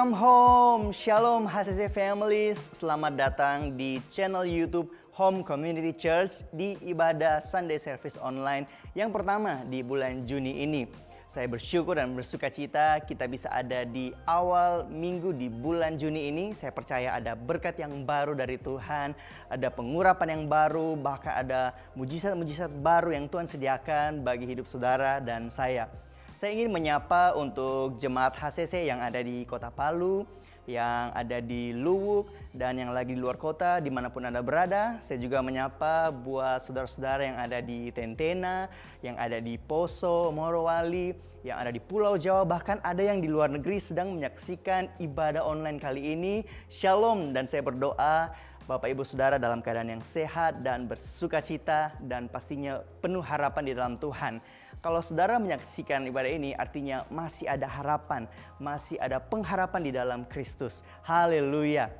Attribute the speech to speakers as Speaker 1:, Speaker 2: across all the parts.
Speaker 1: Welcome home, Shalom HCC Families. Selamat datang di channel YouTube Home Community Church di ibadah Sunday Service Online yang pertama di bulan Juni ini. Saya bersyukur dan bersuka cita kita bisa ada di awal minggu di bulan Juni ini. Saya percaya ada berkat yang baru dari Tuhan, ada pengurapan yang baru, bahkan ada mujizat-mujizat baru yang Tuhan sediakan bagi hidup saudara dan saya. Saya ingin menyapa untuk jemaat HCC yang ada di Kota Palu, yang ada di Luwuk, dan yang lagi di luar kota, dimanapun Anda berada. Saya juga menyapa buat saudara-saudara yang ada di Tentena, yang ada di Poso, Morowali, yang ada di Pulau Jawa, bahkan ada yang di luar negeri sedang menyaksikan ibadah online kali ini. Shalom, dan saya berdoa Bapak Ibu Saudara dalam keadaan yang sehat dan bersuka cita dan pastinya penuh harapan di dalam Tuhan. Kalau saudara menyaksikan ibadah ini artinya masih ada harapan, masih ada pengharapan di dalam Kristus. Haleluya.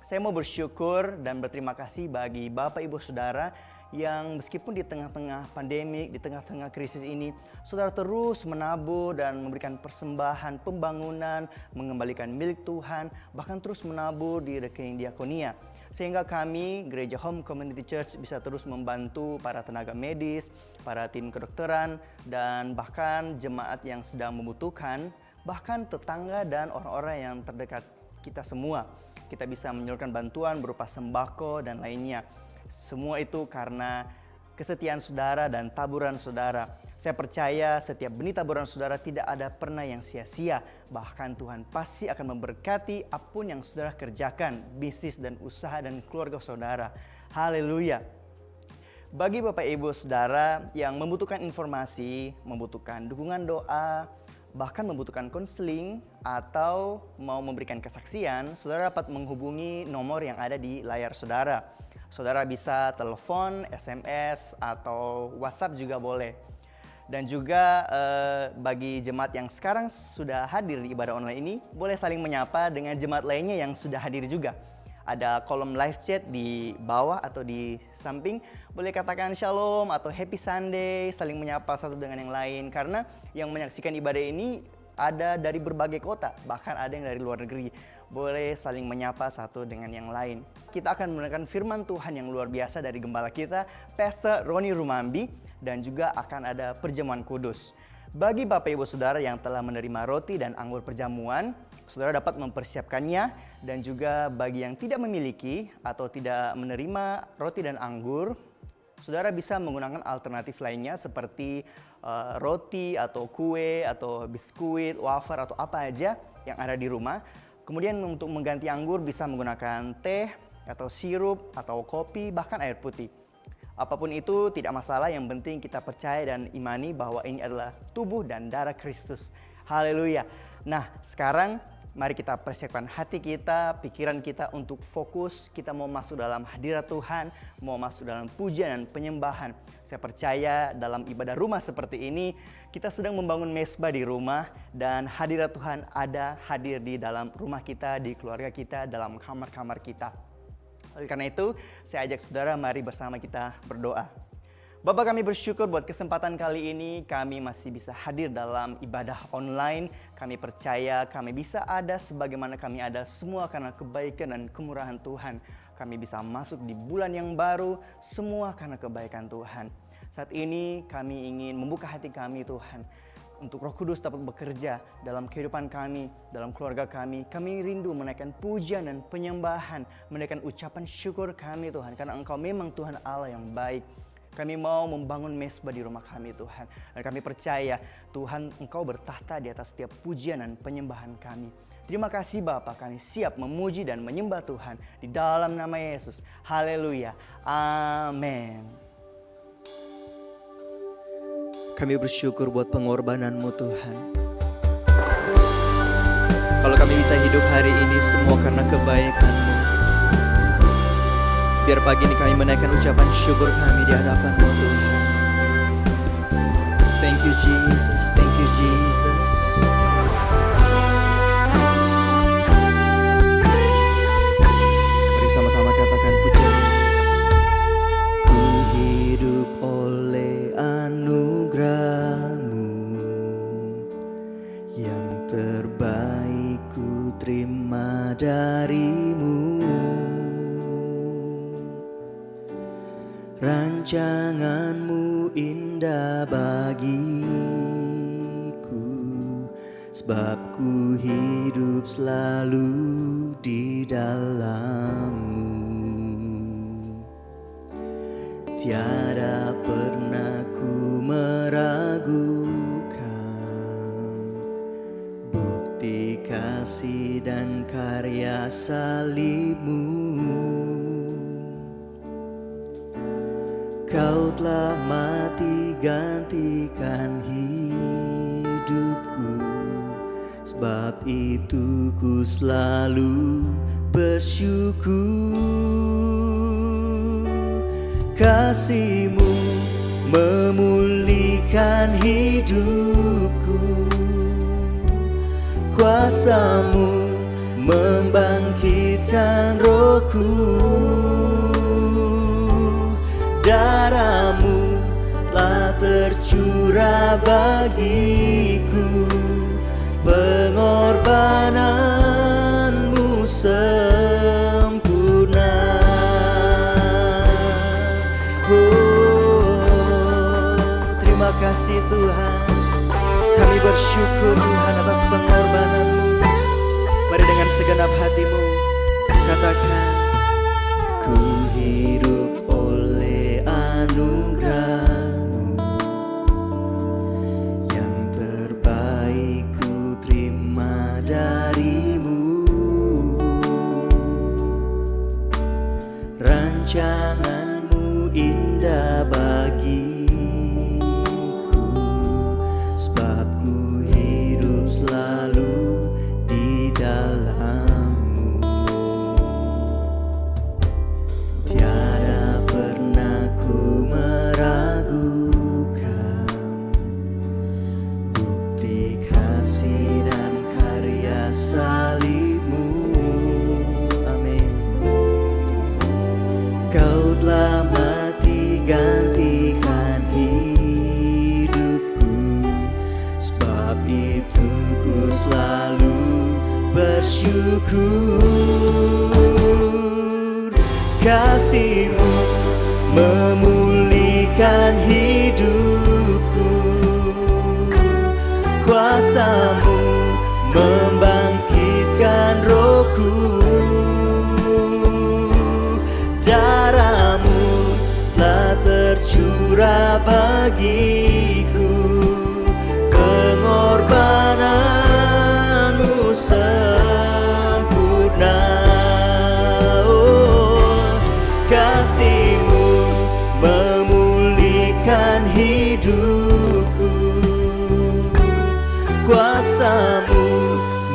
Speaker 1: Saya mau bersyukur dan berterima kasih bagi Bapak Ibu Saudara yang meskipun di tengah-tengah pandemik, di tengah-tengah krisis ini, saudara terus menabur dan memberikan persembahan pembangunan, mengembalikan milik Tuhan, bahkan terus menabur di rekening diakonia. Sehingga kami, Gereja Home Community Church, bisa terus membantu para tenaga medis, para tim kedokteran, dan bahkan jemaat yang sedang membutuhkan, bahkan tetangga dan orang-orang yang terdekat kita semua. Kita bisa menyalurkan bantuan berupa sembako dan lainnya. Semua itu karena kesetiaan saudara dan taburan saudara. Saya percaya setiap benih taburan saudara tidak ada pernah yang sia-sia. Bahkan Tuhan pasti akan memberkati apapun yang saudara kerjakan, bisnis dan usaha dan keluarga saudara. Haleluya. Bagi Bapak Ibu Saudara yang membutuhkan informasi, membutuhkan dukungan doa, bahkan membutuhkan konseling atau mau memberikan kesaksian, saudara dapat menghubungi nomor yang ada di layar saudara. Saudara bisa telepon, SMS, atau WhatsApp juga boleh. Dan juga bagi jemaat yang sekarang sudah hadir di ibadah online ini, boleh saling menyapa dengan jemaat lainnya yang sudah hadir juga. Ada kolom live chat di bawah atau di samping. Boleh katakan shalom atau happy Sunday, saling menyapa satu dengan yang lain. Karena yang menyaksikan ibadah ini ada dari berbagai kota, bahkan ada yang dari luar negeri. Boleh saling menyapa satu dengan yang lain. Kita akan mendengarkan firman Tuhan yang luar biasa dari gembala kita, Pastor Roni Rumambi, dan juga akan ada perjamuan kudus. Bagi Bapak Ibu Saudara yang telah menerima roti dan anggur perjamuan, saudara dapat mempersiapkannya. Dan juga bagi yang tidak memiliki atau tidak menerima roti dan anggur, saudara bisa menggunakan alternatif lainnya seperti roti atau kue atau biskuit, wafer atau apa aja yang ada di rumah. Kemudian untuk mengganti anggur bisa menggunakan teh atau sirup atau kopi, bahkan air putih. Apapun itu tidak masalah, yang penting kita percaya dan imani bahwa ini adalah tubuh dan darah Kristus. Haleluya. Nah, sekarang mari kita persiapkan hati kita, pikiran kita untuk fokus. Kita mau masuk dalam hadirat Tuhan, mau masuk dalam pujian dan penyembahan. Saya percaya dalam ibadah rumah seperti ini, kita sedang membangun mesbah di rumah dan hadirat Tuhan ada hadir di dalam rumah kita, di keluarga kita, dalam kamar-kamar kita. Oleh karena itu, saya ajak saudara mari bersama kita berdoa. Bapa, kami bersyukur buat kesempatan kali ini kami masih bisa hadir dalam ibadah online. Kami percaya kami bisa ada sebagaimana kami ada semua karena kebaikan dan kemurahan Tuhan. Kami bisa masuk di bulan yang baru semua karena kebaikan Tuhan. Saat ini kami ingin membuka hati kami Tuhan, untuk Roh Kudus dapat bekerja dalam kehidupan kami, dalam keluarga kami. Kami rindu menaikkan pujian dan penyembahan, menaikkan ucapan syukur kami Tuhan, karena Engkau memang Tuhan Allah yang baik. Kami mau membangun mesbah di rumah kami Tuhan. Dan kami percaya Tuhan Engkau bertahta di atas setiap pujian dan penyembahan kami. Terima kasih Bapa, kami siap memuji dan menyembah Tuhan di dalam nama Yesus. Haleluya. Amin. Kami bersyukur buat pengorbanan-Mu Tuhan. Kalau kami bisa hidup hari ini semua karena kebaikan-Mu. Biar pagi ini kami menaikkan ucapan syukur kami di hadapan-Mu Tuhan. Thank you Jesus, thank you Jesus. Mari sama-sama katakan pujian. Ku hidup oleh anugerah-Mu, yang terbaik ku terima. Rancanganmu indah bagiku, sebab ku hidup selalu di dalammu. Tiada pernah ku meragukan bukti kasih dan karya salibmu. Kau telah mati gantikan hidupku, sebab itu ku selalu bersyukur. Kasih-Mu memulihkan hidupku, kuasa-Mu membangkitkan rohku. Darah-Mu telah tercurah bagiku, pengorbanan-Mu sempurna. Oh, terima kasih Tuhan. Kami bersyukur Tuhan atas pengorbanan-Mu. Mari dengan segenap hatimu katakan, ku hidup oleh anugerah-Mu, yang terbaik ku terima dari-Mu. Rancangan-Mu indah bagiku, sebab ku hidup selalu di dalam-Mu. Tiada pernah ku meragukan bukti kasih dan karya salib-Mu. Amin. Kau telah mati gantikan hidupku, sebab itu ku selalu bersyukur. Kasih-Mu memulihkan hidupku, kuasa-Mu membangkitkan rohku. Darah-Mu telah tercurah bagiku, pengorbanan-Mu sempurna. Oh, kasih-Mu memulihkan hidupku, kuasa-Mu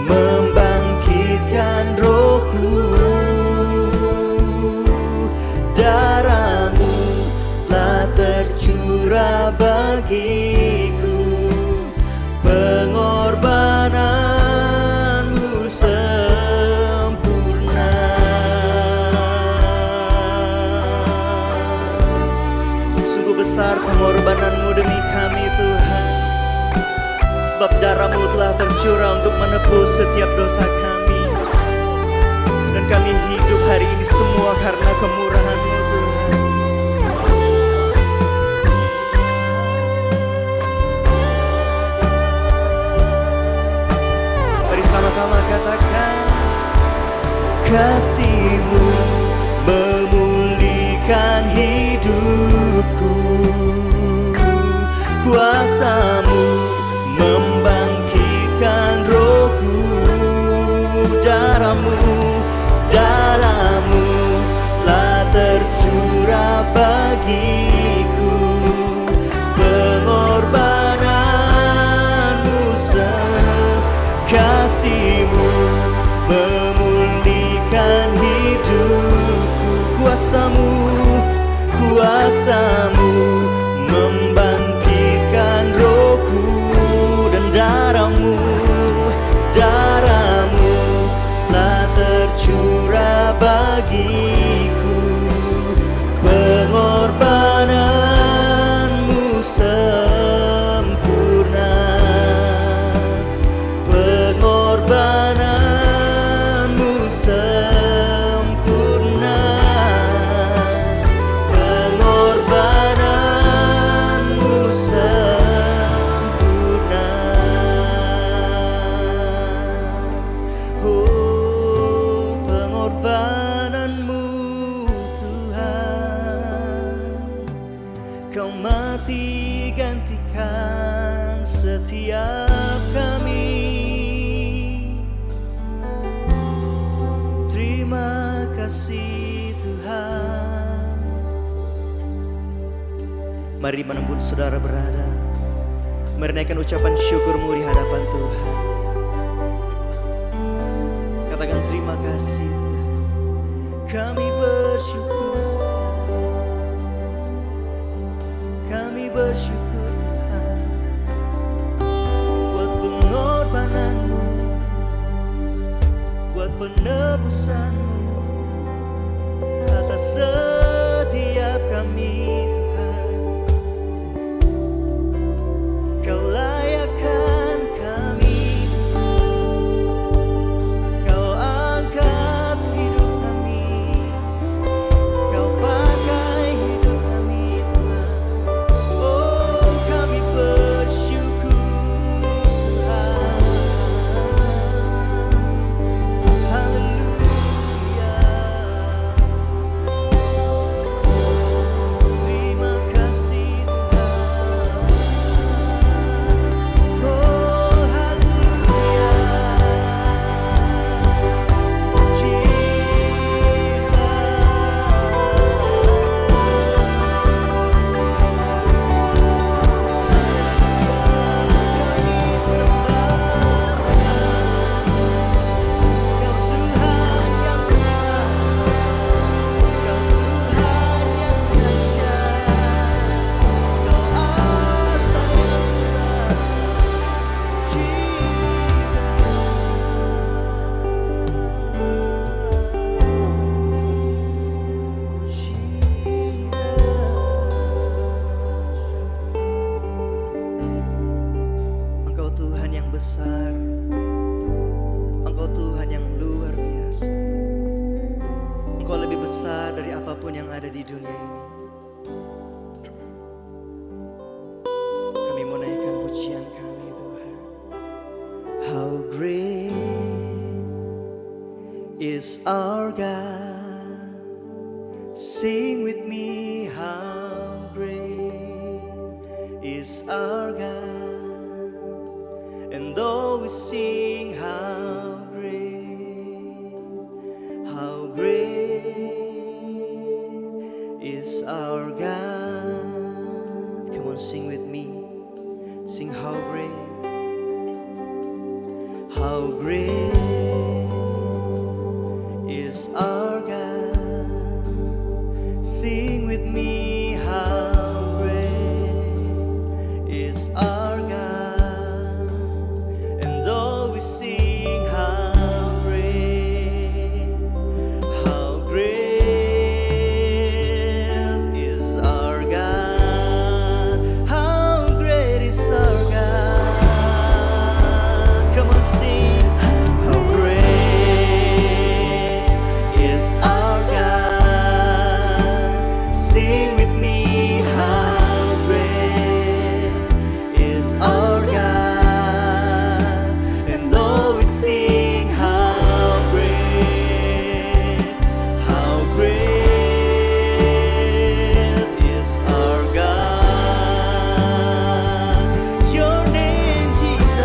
Speaker 1: membangkitkan rohku. Darah-Mu telah tercurah bagiku, pengorbanan-Mu sempurna. Sungguh besar pengorbanan-Mu demi kami Tuhan, sebab darah-Mu telah tercurah untuk menebus setiap dosa kami. Dan kami hidup hari ini semua karena kemurahan-Mu Tuhan. Mari sama-sama katakan, kasih-Mu memulihkan hidupku, kuasa-Mu membangkitkan rohku. Darah-Mu telah tercurah bagiku, pengorbanan-Mu kasih-Mu memulihkan hidupku, kuasa-Mu membangkitkan rohku. Dan darah-Mu telah tercurah bagiku, pengorbanan-Mu sempurna, pengorbanan-Mu sempurna, pengorbanan-Mu Kau mati gantikan setiap kami. Terima kasih Tuhan. Mari dimanapun saudara berada, mari naikkan ucapan syukurmu di hadapan Tuhan. Katakan terima kasih Tuhan. Kami bersyukur Tuhan. Kami bersyukur Tuhan buat pengorbananmu, buat penebusanmu atas setiap kami Tuhan. Kau layakkan kami Tuhan. Kau angkat hidup kami. Kau pakai hidup kami Tuhan. Oh, kami bersyukur Tuhan. Haleluya. Terima kasih Tuhan. Oh, haleluya. Jesus. Kami sembah Kau Tuhan yang besar, Kau Tuhan yang dahsyat, Kau Allah yang besar, Engkau Tuhan yang besar, Engkau Tuhan yang luar biasa. Engkau lebih besar dari apapun yang ada di dunia ini. Kami mau naikkan pujian kami Tuhan. How great is our God. Sing with me, how great is our God. And though we sing, how great is our God. Come on, sing with me. Sing how great is our God. Sing with me, how great is our God. And though we sing, how great is our God. How great is our God. Come on, sing. How great is our God. Sing with me, how great is our God. And though we sing, how great is our God. Your name, Jesus,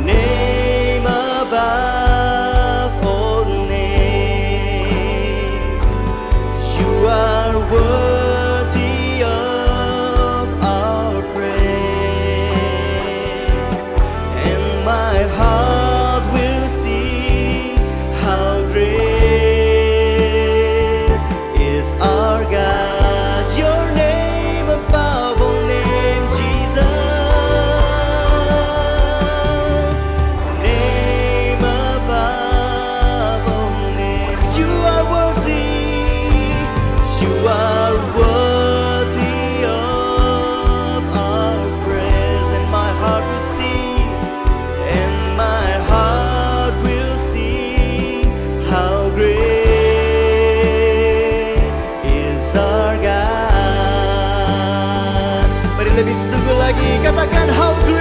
Speaker 1: name above all names. You are worthy of our praise, and my heart will sing, how great is our God. Your name above all names, Jesus, name above all names. You are worthy of our praise, and my heart will sing, how great is our God. Mari lebih sungguh lagi katakan how great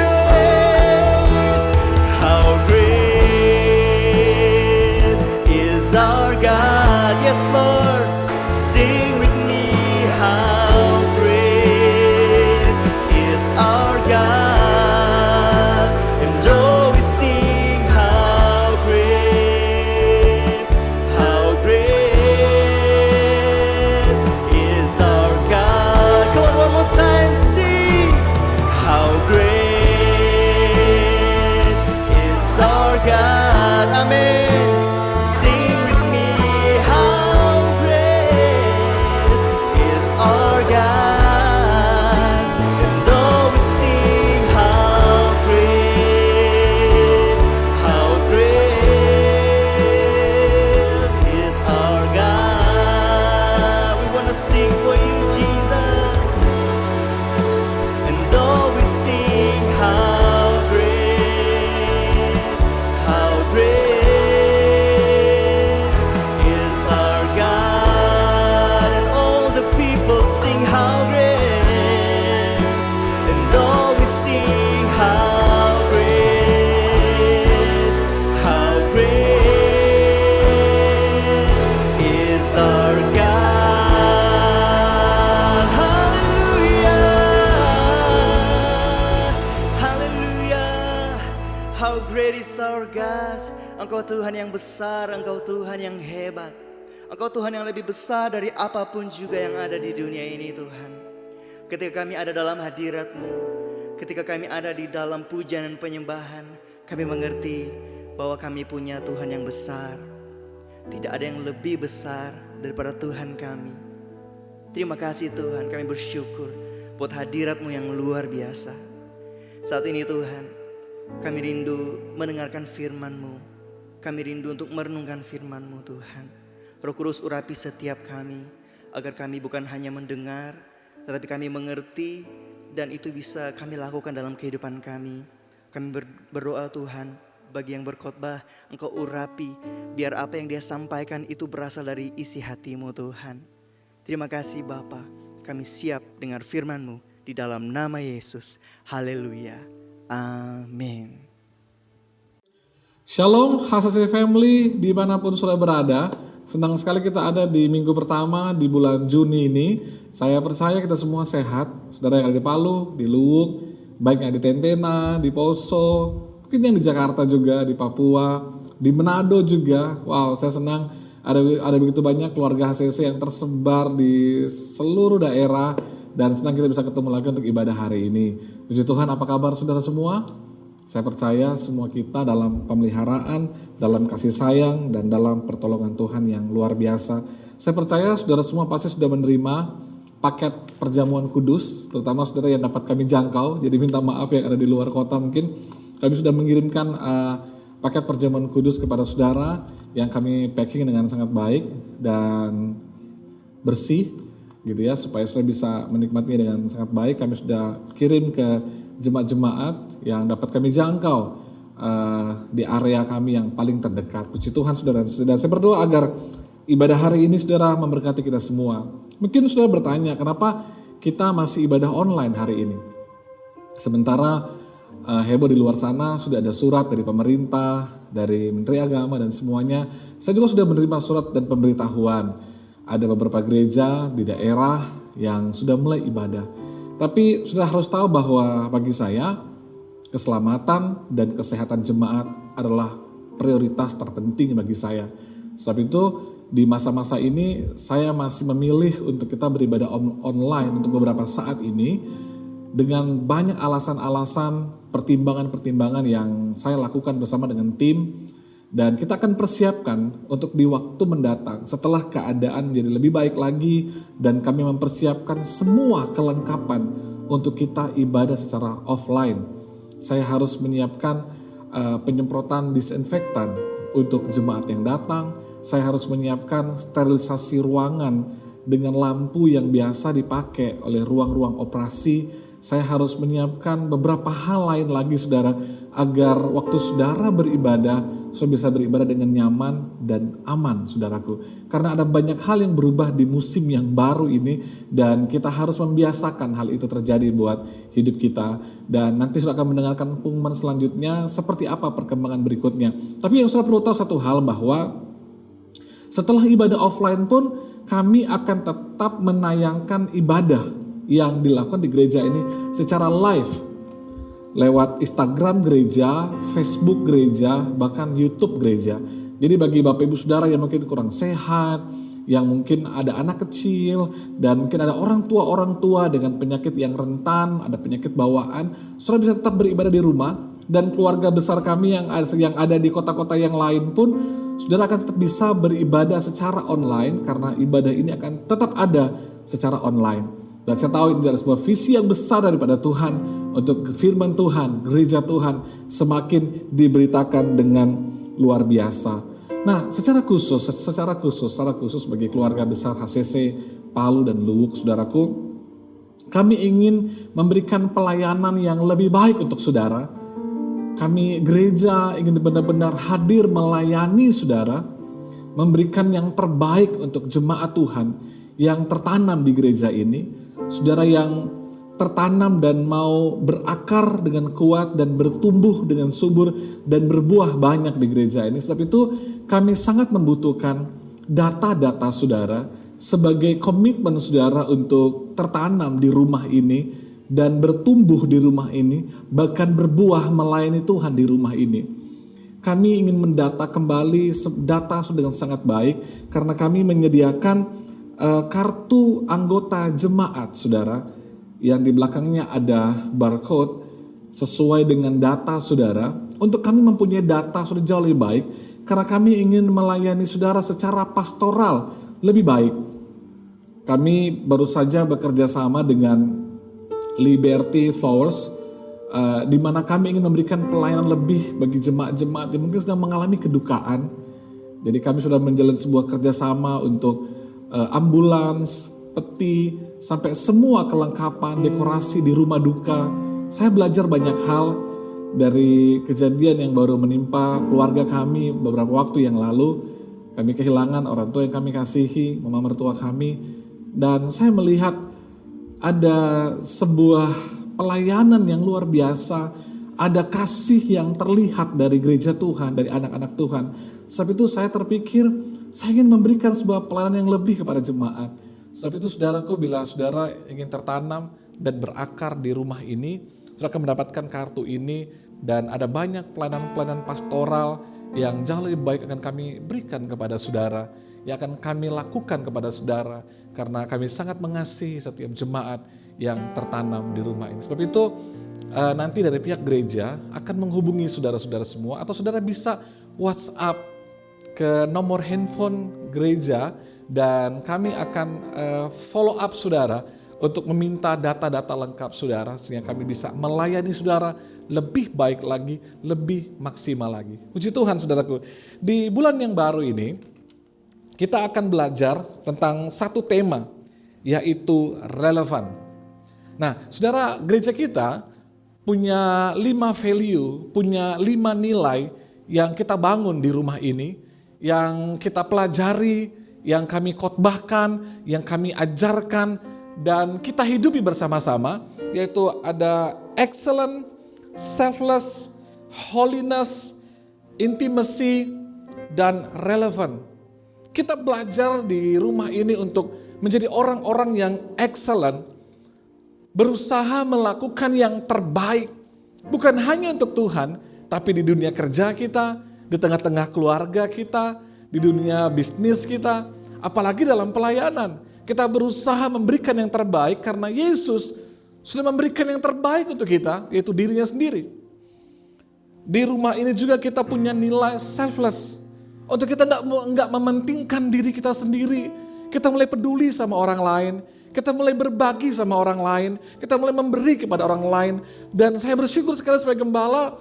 Speaker 1: is our God. Yes Lord, sing with me. Sing with me, how great is our God. And though we sing how great is our God. We wanna sing for you, Jesus. And though we sing how great is our God. And all the people sing how great. And though we sing how great is our God. Hallelujah, hallelujah. How great is our God. Engkau Tuhan yang besar, Engkau Tuhan yang hebat. Engkau Tuhan yang lebih besar dari apapun juga yang ada di dunia ini, Tuhan. Ketika kami ada dalam hadirat-Mu, ketika kami ada di dalam pujian dan penyembahan, kami mengerti bahwa kami punya Tuhan yang besar. Tidak ada yang lebih besar daripada Tuhan kami. Terima kasih Tuhan, kami bersyukur buat hadirat-Mu yang luar biasa. Saat ini Tuhan, kami rindu mendengarkan firman-Mu. Kami rindu untuk merenungkan firman-Mu Tuhan. Roh Kudus urapi setiap kami, agar kami bukan hanya mendengar, tetapi kami mengerti, dan itu bisa kami lakukan dalam kehidupan kami. Kami berdoa Tuhan, bagi yang berkhotbah, Engkau urapi, biar apa yang dia sampaikan itu berasal dari isi hati-Mu Tuhan. Terima kasih Bapa, kami siap dengar firman-Mu di dalam nama Yesus. Haleluya. Amin.
Speaker 2: Shalom HCC Family dimanapun sudah berada. Senang sekali kita ada di minggu pertama di bulan Juni ini. Saya percaya kita semua sehat. Saudara yang ada di Palu, di Luwuk, baik yang di Tentena, di Poso, mungkin yang di Jakarta juga, di Papua, di Manado juga. Wow, saya senang ada begitu banyak keluarga HCC yang tersebar di seluruh daerah. Dan senang kita bisa ketemu lagi untuk ibadah hari ini. Puji Tuhan, apa kabar saudara semua? Saya percaya semua kita dalam pemeliharaan, dalam kasih sayang, dan dalam pertolongan Tuhan yang luar biasa. Saya percaya saudara semua pasti sudah menerima paket perjamuan kudus, terutama saudara yang dapat kami jangkau. Jadi minta maaf yang ada di luar kota mungkin. Kami sudah mengirimkan paket perjamuan kudus kepada saudara yang kami packing dengan sangat baik dan bersih, gitu ya, supaya saudara bisa menikmatinya dengan sangat baik. Kami sudah kirim ke jemaat-jemaat yang dapat kami jangkau di area kami yang paling terdekat. Puji Tuhan saudara dan saudara. Saya berdoa agar ibadah hari ini saudara memberkati kita semua. Mungkin saudara bertanya, kenapa kita masih ibadah online hari ini? Sementara heboh di luar sana sudah ada surat dari pemerintah, dari Menteri Agama dan semuanya. Saya juga sudah menerima surat dan pemberitahuan. Ada beberapa gereja di daerah yang sudah mulai ibadah. Tapi sudah harus tahu bahwa bagi saya keselamatan dan kesehatan jemaat adalah prioritas terpenting bagi saya. Sebab itu di masa-masa ini saya masih memilih untuk kita beribadah online untuk beberapa saat ini dengan banyak alasan-alasan, pertimbangan-pertimbangan yang saya lakukan bersama dengan tim. Dan kita akan persiapkan untuk di waktu mendatang setelah keadaan menjadi lebih baik lagi dan kami mempersiapkan semua kelengkapan untuk kita ibadah secara offline. Saya harus menyiapkan penyemprotan disinfektan untuk jemaat yang datang. Saya harus menyiapkan sterilisasi ruangan dengan lampu yang biasa dipakai oleh ruang-ruang operasi. Saya harus menyiapkan beberapa hal lain lagi saudara, agar waktu saudara beribadah, saudara bisa beribadah dengan nyaman dan aman saudaraku. Karena ada banyak hal yang berubah di musim yang baru ini dan kita harus membiasakan hal itu terjadi buat hidup kita. Dan nanti saudara akan mendengarkan pengumuman selanjutnya seperti apa perkembangan berikutnya. Tapi yang saudara perlu tahu satu hal, bahwa setelah ibadah offline pun kami akan tetap menayangkan ibadah yang dilakukan di gereja ini secara live lewat Instagram gereja, Facebook gereja, bahkan YouTube gereja. Jadi bagi Bapak Ibu Saudara yang mungkin kurang sehat, yang mungkin ada anak kecil, dan mungkin ada orang tua dengan penyakit yang rentan, ada penyakit bawaan, saudara bisa tetap beribadah di rumah. Dan keluarga besar kami yang ada di kota-kota yang lain pun saudara akan tetap bisa beribadah secara online karena ibadah ini akan tetap ada secara online. Dan saya tahu ini adalah sebuah visi yang besar daripada Tuhan untuk firman Tuhan, gereja Tuhan semakin diberitakan dengan luar biasa. Nah, secara khusus bagi keluarga besar HCC Palu dan Luwuk, saudaraku, kami ingin memberikan pelayanan yang lebih baik untuk saudara. Kami gereja ingin benar-benar hadir melayani saudara, memberikan yang terbaik untuk jemaat Tuhan yang tertanam di gereja ini. Saudara yang tertanam dan mau berakar dengan kuat dan bertumbuh dengan subur dan berbuah banyak di gereja ini. Sebab itu kami sangat membutuhkan data-data saudara sebagai komitmen saudara untuk tertanam di rumah ini dan bertumbuh di rumah ini, bahkan berbuah melayani Tuhan di rumah ini. Kami ingin mendata kembali data dengan sangat baik karena kami menyediakan kartu anggota jemaat saudara yang di belakangnya ada barcode sesuai dengan data saudara. Untuk kami mempunyai data sudah jauh lebih baik karena kami ingin melayani saudara secara pastoral lebih baik. Kami baru saja bekerja sama dengan Liberty Flowers, di mana kami ingin memberikan pelayanan lebih bagi jemaat-jemaat yang mungkin sedang mengalami kedukaan. Jadi kami sudah menjalin sebuah kerjasama untuk ambulans, peti, sampai semua kelengkapan dekorasi di rumah duka. Saya belajar banyak hal dari kejadian yang baru menimpa keluarga kami beberapa waktu yang lalu. Kami kehilangan orang tua yang kami kasihi, mama mertua kami, dan saya melihat ada sebuah pelayanan yang luar biasa, ada kasih yang terlihat dari gereja Tuhan, dari anak-anak Tuhan. Sebab itu saya terpikir, saya ingin memberikan sebuah pelayanan yang lebih kepada jemaat. Sebab itu saudaraku, bila saudara ingin tertanam dan berakar di rumah ini, saudara akan mendapatkan kartu ini, dan ada banyak pelayanan-pelayanan pastoral yang jauh lebih baik akan kami berikan kepada saudara, yang akan kami lakukan kepada saudara, karena kami sangat mengasihi setiap jemaat yang tertanam di rumah ini. Sebab itu nanti dari pihak gereja akan menghubungi saudara-saudara semua, atau saudara bisa WhatsApp ke nomor handphone gereja dan kami akan follow up saudara untuk meminta data-data lengkap saudara sehingga kami bisa melayani saudara lebih baik lagi, lebih maksimal lagi. Puji Tuhan saudaraku. Di bulan yang baru ini kita akan belajar tentang satu tema, yaitu relevan. Nah, saudara, gereja kita punya 5 value, punya 5 nilai yang kita bangun di rumah ini, yang kita pelajari, yang kami khotbahkan, yang kami ajarkan, dan kita hidupi bersama-sama, yaitu ada excellent, selfless, holiness, intimacy, dan relevant. Kita belajar di rumah ini untuk menjadi orang-orang yang excellent, berusaha melakukan yang terbaik, bukan hanya untuk Tuhan, tapi di dunia kerja kita, di tengah-tengah keluarga kita, di dunia bisnis kita, apalagi dalam pelayanan. Kita berusaha memberikan yang terbaik karena Yesus sudah memberikan yang terbaik untuk kita, yaitu dirinya sendiri. Di rumah ini juga kita punya nilai selfless. Untuk kita nggak mementingkan diri kita sendiri. Kita mulai peduli sama orang lain. Kita mulai berbagi sama orang lain. Kita mulai memberi kepada orang lain. Dan saya bersyukur sekali sebagai gembala,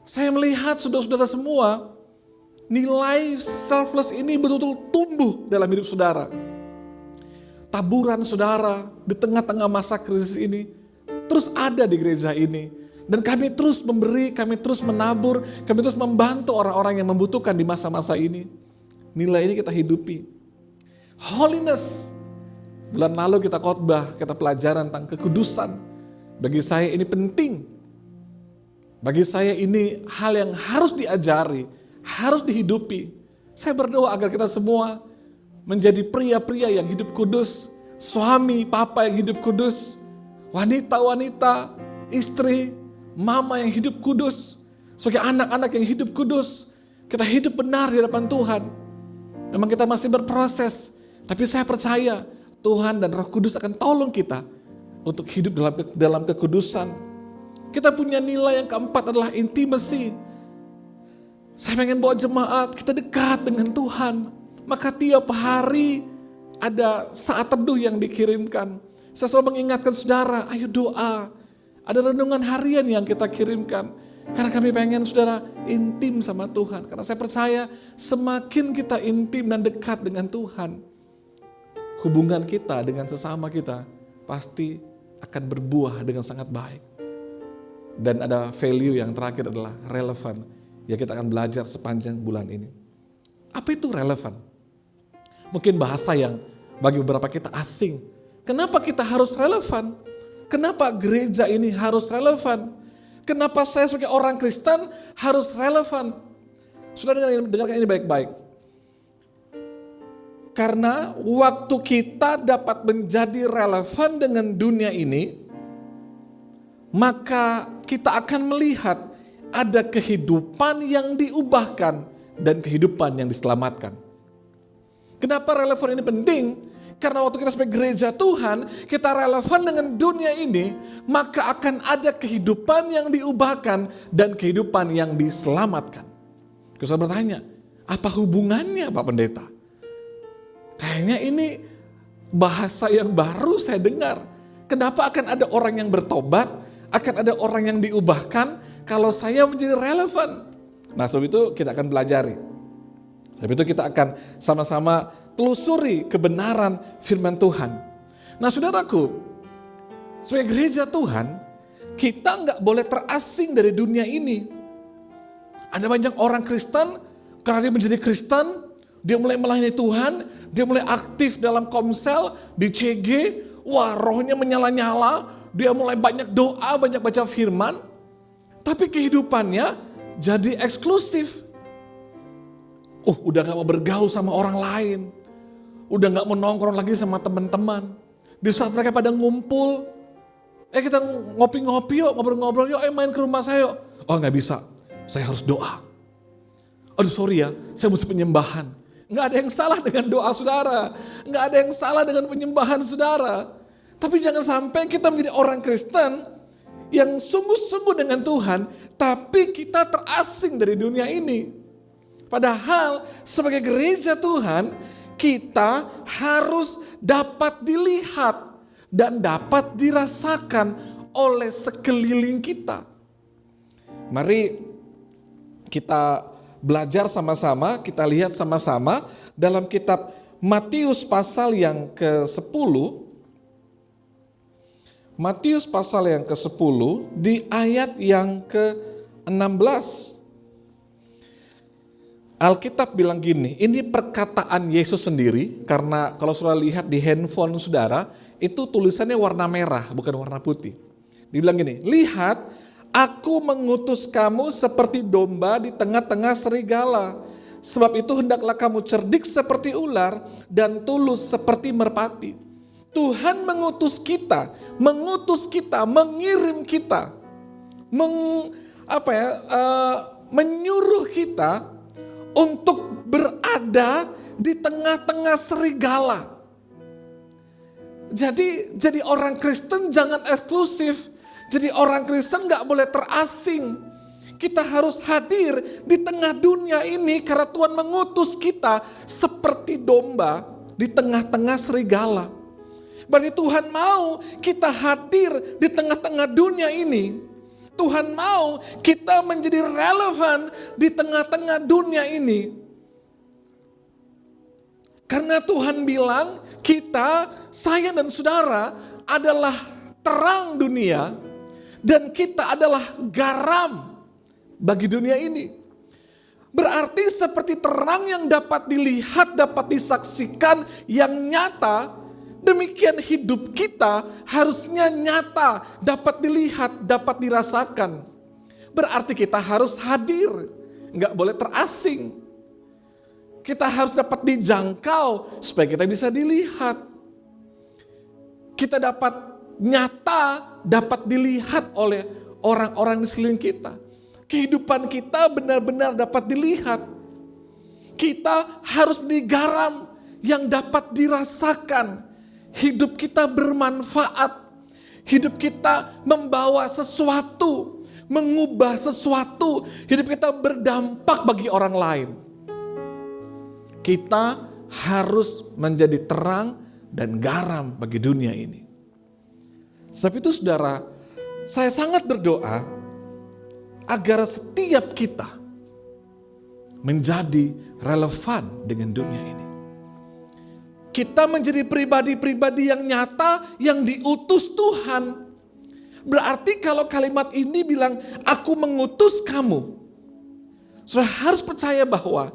Speaker 2: saya melihat saudara-saudara semua, nilai selfless ini betul-betul tumbuh dalam hidup saudara. Taburan saudara di tengah-tengah masa krisis ini terus ada di gereja ini. Dan kami terus memberi, kami terus menabur, kami terus membantu orang-orang yang membutuhkan di masa-masa ini. Nilai ini kita hidupi. Holiness. Bulan lalu kita khotbah, kita pelajaran tentang kekudusan. Bagi saya ini penting. Bagi saya ini hal yang harus diajari, harus dihidupi. Saya berdoa agar kita semua menjadi pria-pria yang hidup kudus, suami, papa yang hidup kudus, wanita-wanita, istri, mama yang hidup kudus, sebagai anak-anak yang hidup kudus, kita hidup benar di hadapan Tuhan. Memang kita masih berproses, tapi saya percaya Tuhan dan Roh Kudus akan tolong kita untuk hidup dalam kekudusan. Kita punya nilai yang keempat adalah intimacy. Saya pengen bawa jemaat, kita dekat dengan Tuhan. Maka tiap hari ada saat teduh yang dikirimkan. Saya selalu mengingatkan saudara, ayo doa. Ada renungan harian yang kita kirimkan. Karena kami pengen saudara intim sama Tuhan. Karena saya percaya semakin kita intim dan dekat dengan Tuhan, hubungan kita dengan sesama kita pasti akan berbuah dengan sangat baik. Dan ada value yang terakhir adalah relevan. Ya kita akan belajar sepanjang bulan ini. Apa itu relevan? Mungkin bahasa yang bagi beberapa kita asing. Kenapa kita harus relevan? Kenapa gereja ini harus relevan? Kenapa saya sebagai orang Kristen harus relevan? Sudah dengarkan ini baik-baik. Karena waktu kita dapat menjadi relevan dengan dunia ini, maka kita akan melihat ada kehidupan yang diubahkan dan kehidupan yang diselamatkan. Kenapa relevan ini penting? Karena waktu kita sebagai gereja Tuhan, kita relevan dengan dunia ini, maka akan ada kehidupan yang diubahkan dan kehidupan yang diselamatkan. Saya bertanya, apa hubungannya Pak Pendeta? Kayaknya ini bahasa yang baru saya dengar. Kenapa akan ada orang yang bertobat, akan ada orang yang diubahkan, kalau saya menjadi relevan? Nah, sebab itu kita akan pelajari. Sebab itu kita akan sama-sama telusuri kebenaran firman Tuhan. Nah saudaraku, sebagai gereja Tuhan, kita nggak boleh terasing dari dunia ini. Ada banyak orang Kristen, karena dia menjadi Kristen, dia mulai melayani Tuhan, dia mulai aktif dalam komsel, di CG, wah rohnya menyala-nyala, dia mulai banyak doa, banyak baca firman, tapi kehidupannya jadi eksklusif. Udah gak mau bergaul sama orang lain. Udah gak mau nongkrong lagi sama teman-teman. Di saat mereka pada ngumpul, kita ngopi-ngopi yuk, ngobrol-ngobrol yuk, main ke rumah saya yuk. Oh gak bisa, saya harus doa. Aduh sorry ya, saya mesti penyembahan. Gak ada yang salah dengan doa saudara. Gak ada yang salah dengan penyembahan saudara. Tapi jangan sampai kita menjadi orang Kristen yang sungguh-sungguh dengan Tuhan, tapi kita terasing dari dunia ini. Padahal sebagai gereja Tuhan, kita harus dapat dilihat dan dapat dirasakan oleh sekeliling kita. Mari kita belajar sama-sama, kita lihat sama-sama dalam kitab Matius pasal yang ke-10. Matius pasal yang ke-10 di ayat yang ke-16. Alkitab bilang gini, ini perkataan Yesus sendiri, karena kalau saudara lihat di handphone saudara, itu tulisannya warna merah, bukan warna putih. Dia bilang gini, lihat, aku mengutus kamu seperti domba di tengah-tengah serigala. Sebab itu hendaklah kamu cerdik seperti ular dan tulus seperti merpati. Tuhan mengutus kita, mengirim kita, menyuruh kita untuk berada di tengah-tengah serigala. Jadi orang Kristen jangan eksklusif. Jadi orang Kristen gak boleh terasing. Kita harus hadir di tengah dunia ini karena Tuhan mengutus kita seperti domba di tengah-tengah serigala. Berarti Tuhan mau kita hadir di tengah-tengah dunia ini. Tuhan mau kita menjadi relevan di tengah-tengah dunia ini. Karena Tuhan bilang kita, saya dan saudara adalah terang dunia dan kita adalah garam bagi dunia ini. Berarti seperti terang yang dapat dilihat, dapat disaksikan, yang nyata, demikian hidup kita harusnya nyata, dapat dilihat, dapat dirasakan. Berarti kita harus hadir, nggak boleh terasing. Kita harus dapat dijangkau supaya kita bisa dilihat. Kita dapat nyata, dapat dilihat oleh orang-orang di sekeliling kita. Kehidupan kita benar-benar dapat dilihat. Kita harus menjadi garam yang dapat dirasakan. Hidup kita bermanfaat. Hidup kita membawa sesuatu. mengubah sesuatu. Hidup kita berdampak bagi orang lain. Kita harus menjadi terang dan garam bagi dunia ini. Sebab itu saudara, saya sangat berdoa agar setiap kita menjadi relevan dengan dunia ini. Kita menjadi pribadi-pribadi yang nyata, yang diutus Tuhan. Berarti kalau kalimat ini bilang, aku mengutus kamu. Saudara harus percaya bahwa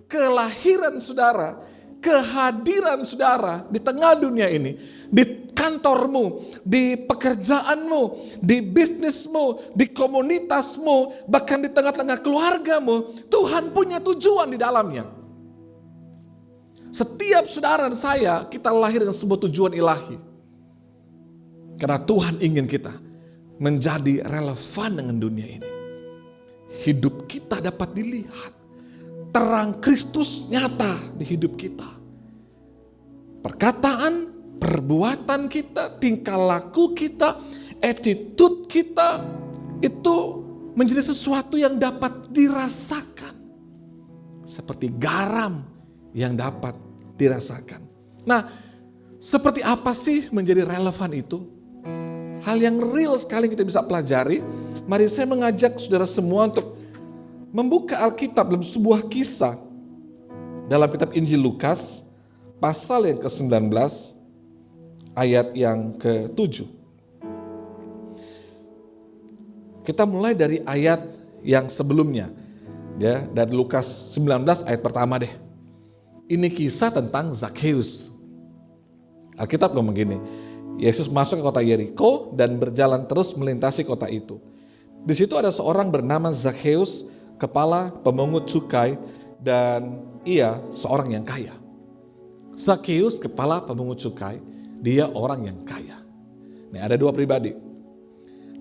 Speaker 2: kelahiran saudara, kehadiran saudara di tengah dunia ini, di kantormu, di pekerjaanmu, di bisnismu, di komunitasmu, bahkan di tengah-tengah keluargamu, Tuhan punya tujuan di dalamnya. Setiap saudara dan saya, kita lahir dengan sebuah tujuan ilahi. Karena Tuhan ingin kita menjadi relevan dengan dunia ini. Hidup kita dapat dilihat. Terang Kristus nyata di hidup kita. Perkataan, perbuatan kita, tingkah laku kita, attitude kita, itu menjadi sesuatu yang dapat dirasakan. Seperti garam yang dapat dirasakan. Nah, seperti apa sih menjadi relevan itu? Hal yang real sekali kita bisa pelajari. Mari saya mengajak saudara semua untuk membuka Alkitab dalam sebuah kisah. Dalam kitab Injil Lukas, pasal yang ke-19, ayat yang ke-7. Kita mulai dari ayat yang sebelumnya. Ya, dari Lukas 19 ayat pertama deh. Ini kisah tentang Zakheus. Alkitab ngomong gini, Yesus masuk ke kota Yeriko dan berjalan terus melintasi kota itu. Di situ ada seorang bernama Zakheus, kepala pemungut cukai, dan ia seorang yang kaya. Zakheus kepala pemungut cukai, dia orang yang kaya. Nih ada dua pribadi,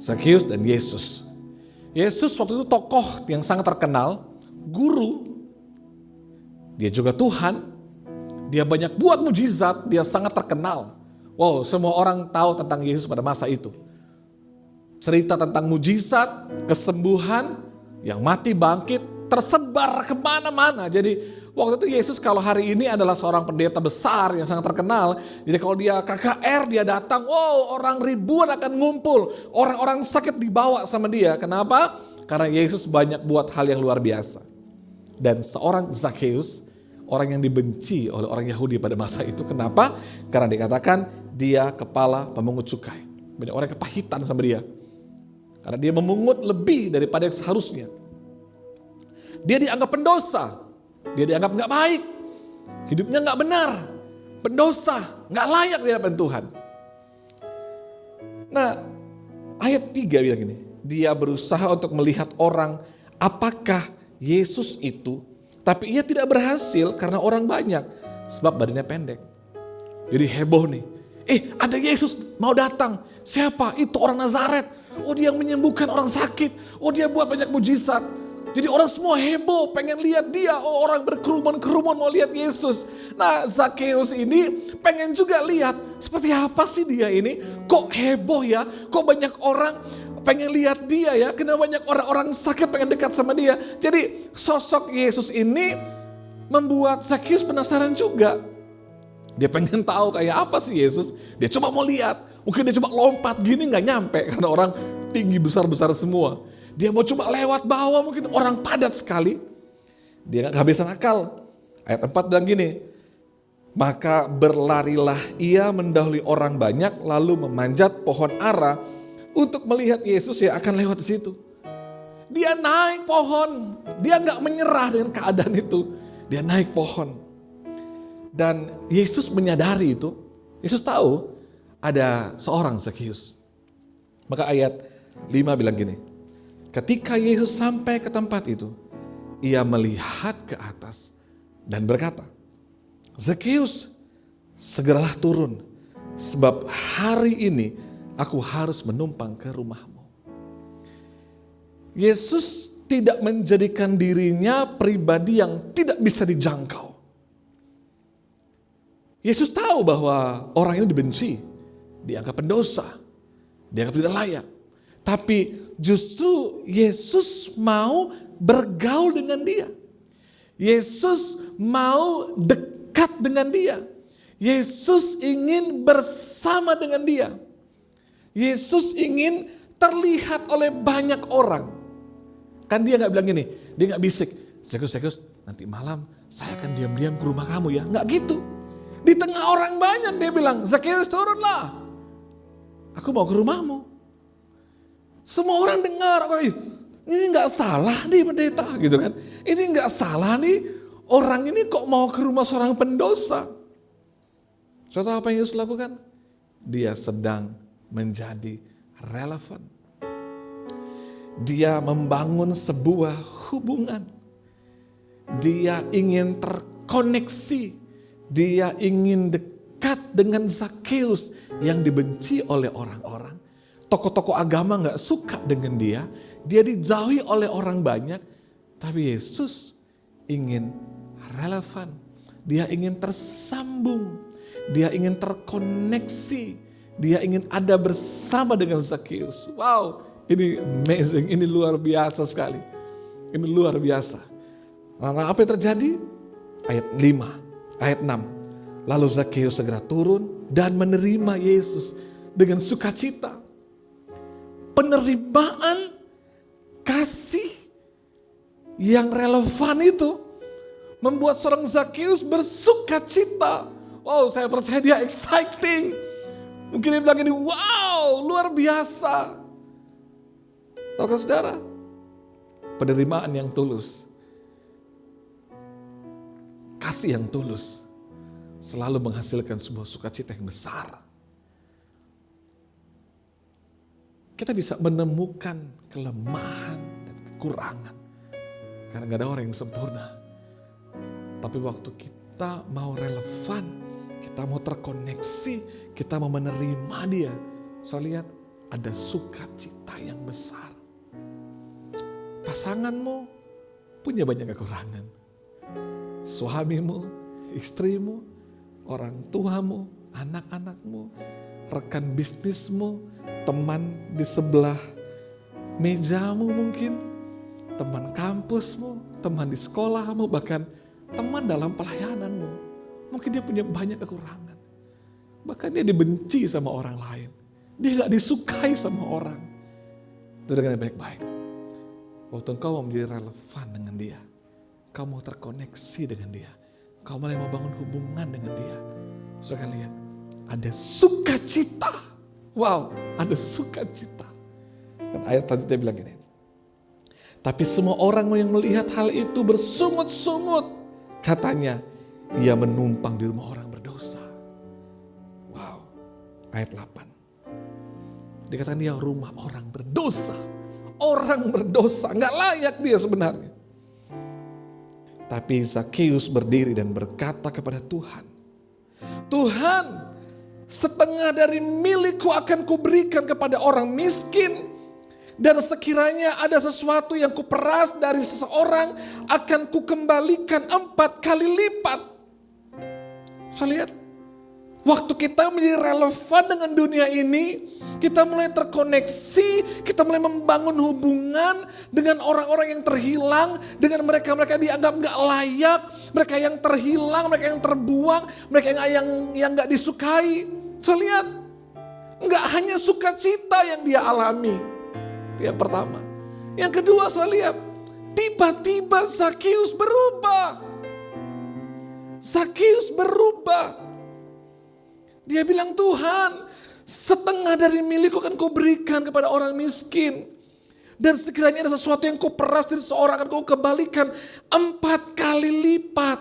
Speaker 2: Zakheus dan Yesus. Yesus waktu itu tokoh yang sangat terkenal, guru, dia juga Tuhan, dia banyak buat mujizat, dia sangat terkenal. Wow, semua orang tahu tentang Yesus pada masa itu. Cerita tentang mujizat, kesembuhan, yang mati bangkit, tersebar kemana-mana. Jadi waktu itu Yesus kalau hari ini adalah seorang pendeta besar yang sangat terkenal. Jadi kalau dia KKR, dia datang, wow, orang ribuan akan ngumpul. Orang-orang sakit dibawa sama dia. Kenapa? Karena Yesus banyak buat hal yang luar biasa. Dan seorang Zakheus, orang yang dibenci oleh orang Yahudi pada masa itu. Kenapa? Karena dikatakan dia kepala pemungut cukai. Banyak orang kepahitan sama dia. Karena dia memungut lebih daripada yang seharusnya. Dia dianggap pendosa. Dia dianggap gak baik. Hidupnya gak benar. Pendosa. Gak layak di hadapan Tuhan. Nah, ayat 3 bilang gini. Dia berusaha untuk melihat orang apakah Yesus itu. Tapi ia tidak berhasil karena orang banyak. Sebab badannya pendek. Jadi heboh nih. Ada Yesus mau datang. Siapa? Itu orang Nazaret. Oh, dia yang menyembuhkan orang sakit. Oh, dia buat banyak mujizat. Jadi orang semua heboh pengen lihat dia. Oh, orang berkerumun-kerumun mau lihat Yesus. Nah, Zakheus ini pengen juga lihat seperti apa sih dia ini. Kok heboh ya? Kok banyak orang pengen lihat dia ya? Kenapa banyak orang-orang sakit pengen dekat sama dia? Jadi sosok Yesus ini membuat Zakheus penasaran juga. Dia pengen tahu kayak apa sih Yesus. Dia coba mau lihat. Mungkin dia coba lompat gini gak nyampe. Karena orang tinggi besar-besar semua. Dia mau coba lewat bawah, mungkin orang padat sekali. Dia gak kehabisan akal. Ayat 4 bilang gini. Maka berlarilah ia mendahului orang banyak. Lalu memanjat pohon ara. Untuk melihat Yesus yang akan lewat di situ. Dia naik pohon. Dia gak menyerah dengan keadaan itu. Dia naik pohon. Dan Yesus menyadari itu. Yesus tahu ada seorang Zakheus. Maka ayat 5 bilang gini. Ketika Yesus sampai ke tempat itu, ia melihat ke atas dan berkata, Zakheus, segeralah turun, sebab hari ini aku harus menumpang ke rumahmu. Yesus tidak menjadikan dirinya pribadi yang tidak bisa dijangkau. Yesus tahu bahwa orang ini dibenci, dianggap pendosa, dianggap tidak layak. Tapi justru Yesus mau bergaul dengan dia. Yesus mau dekat dengan dia. Yesus ingin bersama dengan dia. Yesus ingin terlihat oleh banyak orang. Kan dia gak bilang gini, dia gak bisik, Zakheus, nanti malam saya akan diam-diam ke rumah kamu ya. Gak gitu. Di tengah orang banyak dia bilang, Zakheus turunlah. Aku mau ke rumahmu. Semua orang dengar, ini gak salah nih pendeta gitu kan. Ini gak salah nih, orang ini kok mau ke rumah seorang pendosa. Saudara apa yang Yesus lakukan? Dia sedang menjadi relevan. Dia membangun sebuah hubungan. Dia ingin terkoneksi. Dia ingin dekat dengan Zakheus yang dibenci oleh orang-orang. Tokoh-tokoh agama gak suka dengan dia. Dia dijauhi oleh orang banyak. Tapi Yesus ingin relevan. Dia ingin tersambung. Dia ingin terkoneksi. Dia ingin ada bersama dengan Zakheus. Wow, ini amazing, ini luar biasa sekali. Ini luar biasa. Nah, apa yang terjadi? Ayat 5, ayat 6. Lalu Zakheus segera turun dan menerima Yesus dengan sukacita. Penerimaan kasih yang relevan itu membuat seorang Zakheus bersukacita. Wow, saya percaya dia exciting. Mungkin dia bilang ini, wow, luar biasa. Tahukah saudara? Penerimaan yang tulus, kasih yang tulus, selalu menghasilkan sebuah sukacita yang besar. Kita bisa menemukan kelemahan dan kekurangan. Karena gak ada orang yang sempurna. Tapi waktu kita mau relevan, kita mau terkoneksi, kita mau menerima dia. Saya lihat ada sukacita yang besar. Pasanganmu punya banyak kekurangan. Suamimu, istrimu, orang tuamu, anak-anakmu, rekan bisnismu, teman di sebelah mejamu mungkin, teman kampusmu, teman di sekolahmu, bahkan teman dalam pelayananmu. Mungkin dia punya banyak kekurangan. Bahkan dia dibenci sama orang lain. Dia gak disukai sama orang. Itu dengan baik-baik. Waktu engkau mau menjadi relevan dengan dia. Kau mau terkoneksi dengan dia. Kau mulai mau bangun hubungan dengan dia. Saudara lihat, ada sukacita. Wow, ada sukacita. Dan ayat selanjutnya bilang gini. Tapi semua orang yang melihat hal itu bersungut-sungut. Katanya, ia menumpang di rumah orang berdosa. Wow, ayat 8. Dikatakan dia rumah orang berdosa. Orang berdosa, gak layak dia sebenarnya. Tapi Zakheus berdiri dan berkata kepada Tuhan, Tuhan, setengah dari milikku akan kuberikan kepada orang miskin. Dan sekiranya ada sesuatu yang kuperas dari seseorang, akan kukembalikan 4 kali lipat. Saya lihat, waktu kita menjadi relevan dengan dunia ini, kita mulai terkoneksi, kita mulai membangun hubungan dengan orang-orang yang terhilang, dengan mereka-mereka dianggap gak layak, mereka yang terhilang, mereka yang terbuang, mereka yang gak disukai. Saya lihat, gak hanya sukacita yang dia alami. Itu yang pertama. Yang kedua saya lihat, tiba-tiba Zakheus berubah. Zakheus berubah. Dia bilang, Tuhan, setengah dari milikku akan kau berikan kepada orang miskin. Dan sekiranya ada sesuatu yang kau peras dari seorang, akan kau kembalikan 4 kali lipat.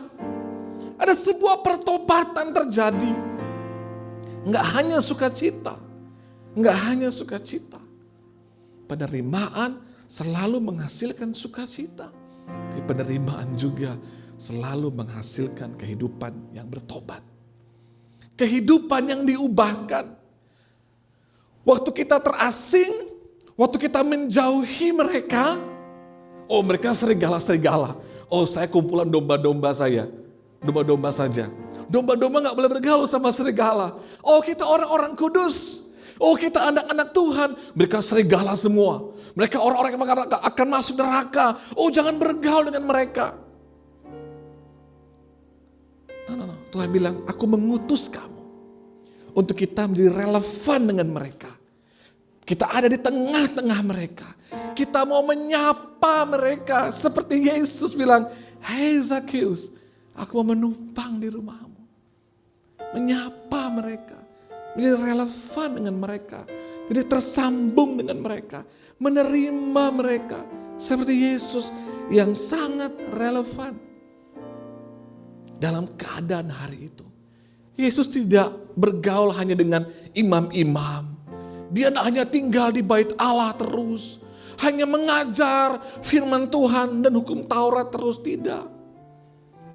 Speaker 2: Ada sebuah pertobatan terjadi. Enggak hanya sukacita. Enggak hanya sukacita. Penerimaan selalu menghasilkan sukacita. Tapi penerimaan juga selalu menghasilkan kehidupan yang bertobat. Kehidupan yang diubahkan. Waktu kita terasing, waktu kita menjauhi mereka, oh mereka serigala-serigala. Oh saya kumpulan domba-domba saya, domba-domba saja. Domba-domba gak boleh bergaul sama serigala. Oh kita orang-orang kudus. Oh, kita anak-anak Tuhan. Mereka serigala semua. Mereka orang-orang yang akan masuk neraka. Oh, jangan bergaul dengan mereka. No. Tuhan bilang, aku mengutus kamu untuk kita menjadi relevan dengan mereka. Kita ada di tengah-tengah mereka. Kita mau menyapa mereka. Seperti Yesus bilang, "Hei Zakheus, aku mau menumpang di rumahmu." Menyapa mereka. Menjadi relevan dengan mereka. Jadi tersambung dengan mereka. Menerima mereka. Seperti Yesus yang sangat relevan. Dalam keadaan hari itu. Yesus tidak bergaul hanya dengan imam-imam. Dia tidak hanya tinggal di bait Allah terus. Hanya mengajar firman Tuhan dan hukum Taurat terus, tidak.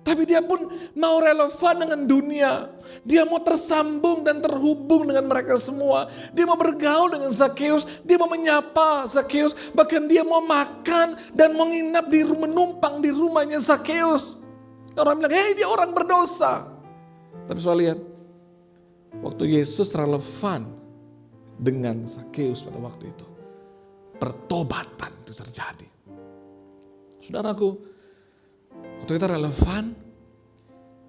Speaker 2: Tapi dia pun mau relevan dengan dunia. Dia mau tersambung dan terhubung dengan mereka semua. Dia mau bergaul dengan Zakheus. Dia mau menyapa Zakheus. Bahkan dia mau makan dan menginap menumpang di rumahnya Zakheus. Orang bilang, "Hei, dia orang berdosa." Tapi saya lihat, waktu Yesus relevan dengan Zakheus pada waktu itu, pertobatan itu terjadi. Saudaraku, waktu kita relevan,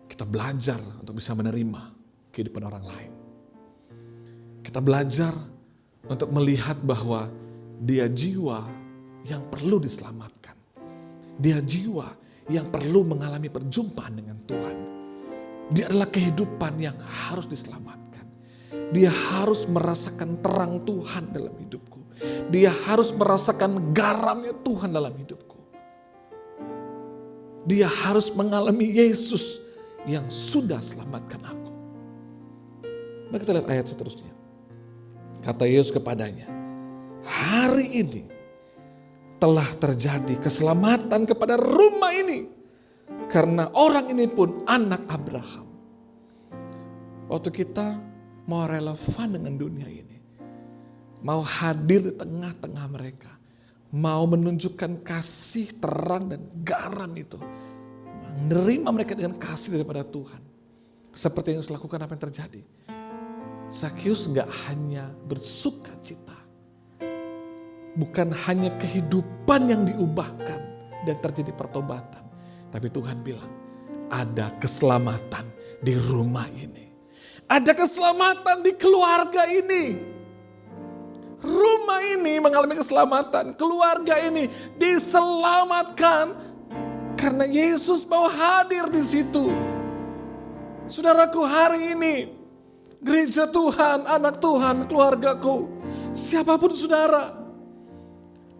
Speaker 2: kita belajar untuk bisa menerima kehidupan orang lain. Kita belajar untuk melihat bahwa dia jiwa yang perlu diselamatkan. Dia jiwa yang perlu mengalami perjumpaan dengan Tuhan. Dia adalah kehidupan yang harus diselamatkan. Dia harus merasakan terang Tuhan dalam hidupku. Dia harus merasakan garamnya Tuhan dalam hidupku. Dia harus mengalami Yesus yang sudah selamatkan aku. Mari kita lihat ayat seterusnya. Kata Yesus kepadanya, "Hari ini telah terjadi keselamatan kepada rumah ini. Karena orang ini pun anak Abraham." Waktu kita mau relevan dengan dunia ini, mau hadir di tengah-tengah mereka, mau menunjukkan kasih, terang dan garam itu, menerima mereka dengan kasih daripada Tuhan. Seperti yang lakukan, apa yang terjadi? Zakheus gak hanya bersuka cita. Bukan hanya kehidupan yang diubahkan dan terjadi pertobatan. Tapi Tuhan bilang, ada keselamatan di rumah ini. Ada keselamatan di keluarga ini. Rumah ini mengalami keselamatan. Keluarga ini diselamatkan karena Yesus mau hadir di situ. Saudaraku, hari ini gereja Tuhan, anak Tuhan, keluargaku, siapapun saudara,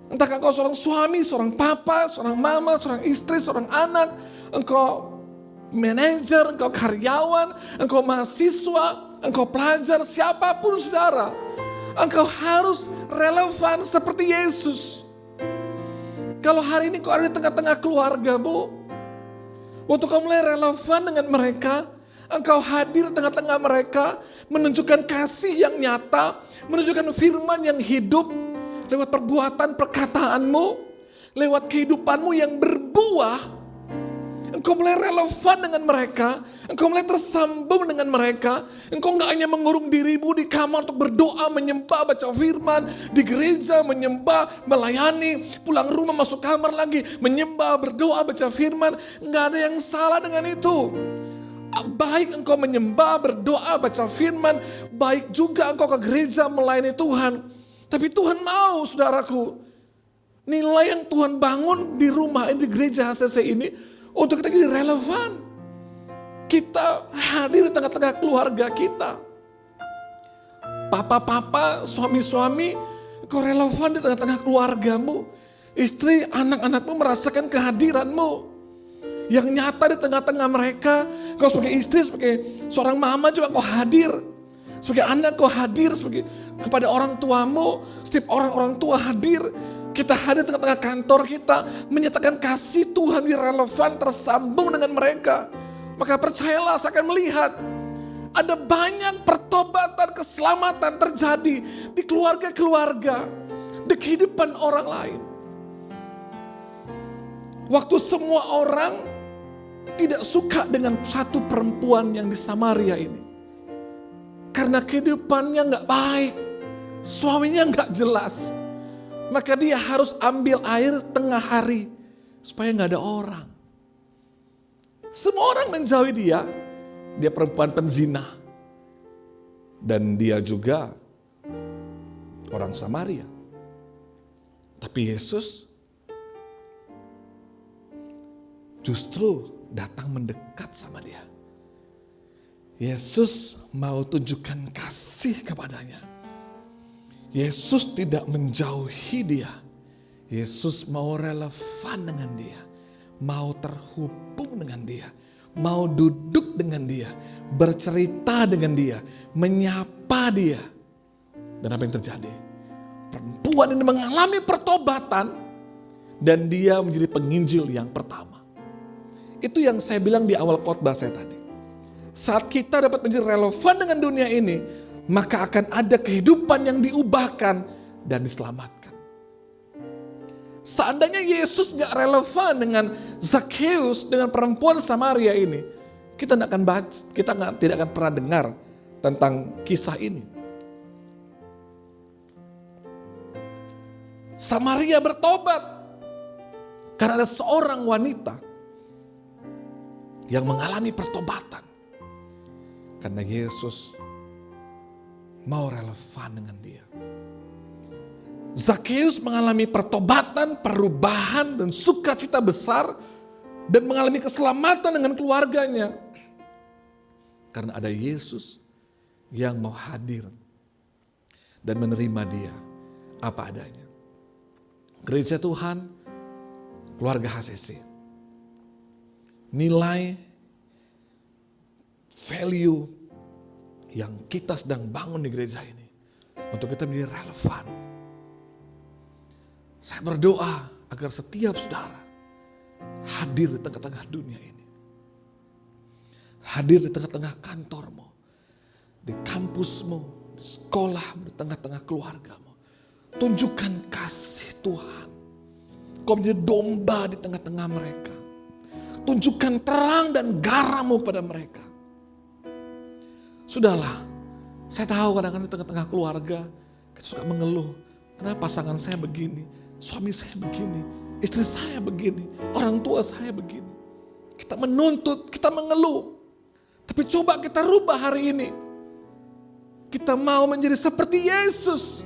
Speaker 2: entah engkau seorang suami, seorang papa, seorang mama, seorang istri, seorang anak, engkau manajer, engkau karyawan, engkau mahasiswa, engkau pelajar, siapapun saudara, engkau harus relevan seperti Yesus. Kalau hari ini kau ada di tengah-tengah keluargamu, waktu kau mulai relevan dengan mereka, engkau hadir di tengah-tengah mereka, menunjukkan kasih yang nyata, menunjukkan firman yang hidup, lewat perbuatan perkataanmu, lewat kehidupanmu yang berbuah, engkau mulai relevan dengan mereka, engkau mulai tersambung dengan mereka, engkau gak hanya mengurung dirimu di kamar untuk berdoa, menyembah, baca firman, di gereja menyembah, melayani, pulang rumah masuk kamar lagi, menyembah, berdoa, baca firman, gak ada yang salah dengan itu. Baik engkau menyembah, berdoa, baca firman, baik juga engkau ke gereja melayani Tuhan. Tapi Tuhan mau, saudaraku, nilai yang Tuhan bangun di rumah ini, di gereja HCC ini, untuk kita jadi relevan. Kita hadir di tengah-tengah keluarga kita. Papa-papa, suami-suami, kau relevan di tengah-tengah keluargamu. Istri, anak-anakmu merasakan kehadiranmu yang nyata di tengah-tengah mereka. Kau sebagai istri, sebagai seorang mama juga kau hadir. Sebagai anak kau hadir, sebagai kepada orang tuamu, setiap orang tua hadir. Kita hadir di tengah-tengah kantor kita, menyatakan kasih Tuhan yang relevan, tersambung dengan mereka. Maka percayalah, saya akan melihat ada banyak pertobatan, keselamatan terjadi di keluarga-keluarga, di kehidupan orang lain. Waktu semua orang tidak suka dengan satu perempuan yang di Samaria ini. Karena kehidupannya gak baik. suaminya nggak jelas. Maka dia harus ambil air tengah hari supaya nggak ada orang. Semua orang menjauhi dia. Dia perempuan penzina. Dan dia juga orang Samaria. Tapi Yesus justru datang mendekat sama dia. Yesus mau tunjukkan kasih kepadanya. Yesus tidak menjauhi dia. Yesus mau relevan dengan dia. Mau terhubung dengan dia. Mau duduk dengan dia. Bercerita dengan dia. Menyapa dia. Dan apa yang terjadi? Perempuan ini mengalami pertobatan. Dan dia menjadi penginjil yang pertama. Itu yang saya bilang di awal khotbah saya tadi. Saat kita dapat menjadi relevan dengan dunia ini, maka akan ada kehidupan yang diubahkan dan diselamatkan. Seandainya Yesus gak relevan dengan Zakheus, dengan perempuan Samaria ini, kita tidak akan pernah dengar tentang kisah ini. Samaria bertobat karena ada seorang wanita yang mengalami pertobatan. Karena Yesus mau relevan dengan dia. Zakheus mengalami pertobatan, perubahan, dan sukacita besar. Dan mengalami keselamatan dengan keluarganya. Karena ada Yesus yang mau hadir dan menerima dia apa adanya. Gereja Tuhan, keluarga HCC. Nilai value yang kita sedang bangun di gereja ini untuk kita menjadi relevan. Saya berdoa agar setiap saudara hadir di tengah-tengah dunia ini. Hadir di tengah-tengah kantormu, di kampusmu, di sekolahmu, di tengah-tengah keluargamu. Tunjukkan kasih Tuhan. Kau menjadi domba di tengah-tengah mereka. Tunjukkan terang dan garammu kepada mereka. Sudahlah, saya tahu kadang-kadang di tengah-tengah keluarga kita suka mengeluh. Kenapa pasangan saya begini, suami saya begini, istri saya begini, orang tua saya begini. Kita menuntut, kita mengeluh. Tapi coba kita rubah hari ini. Kita mau menjadi seperti Yesus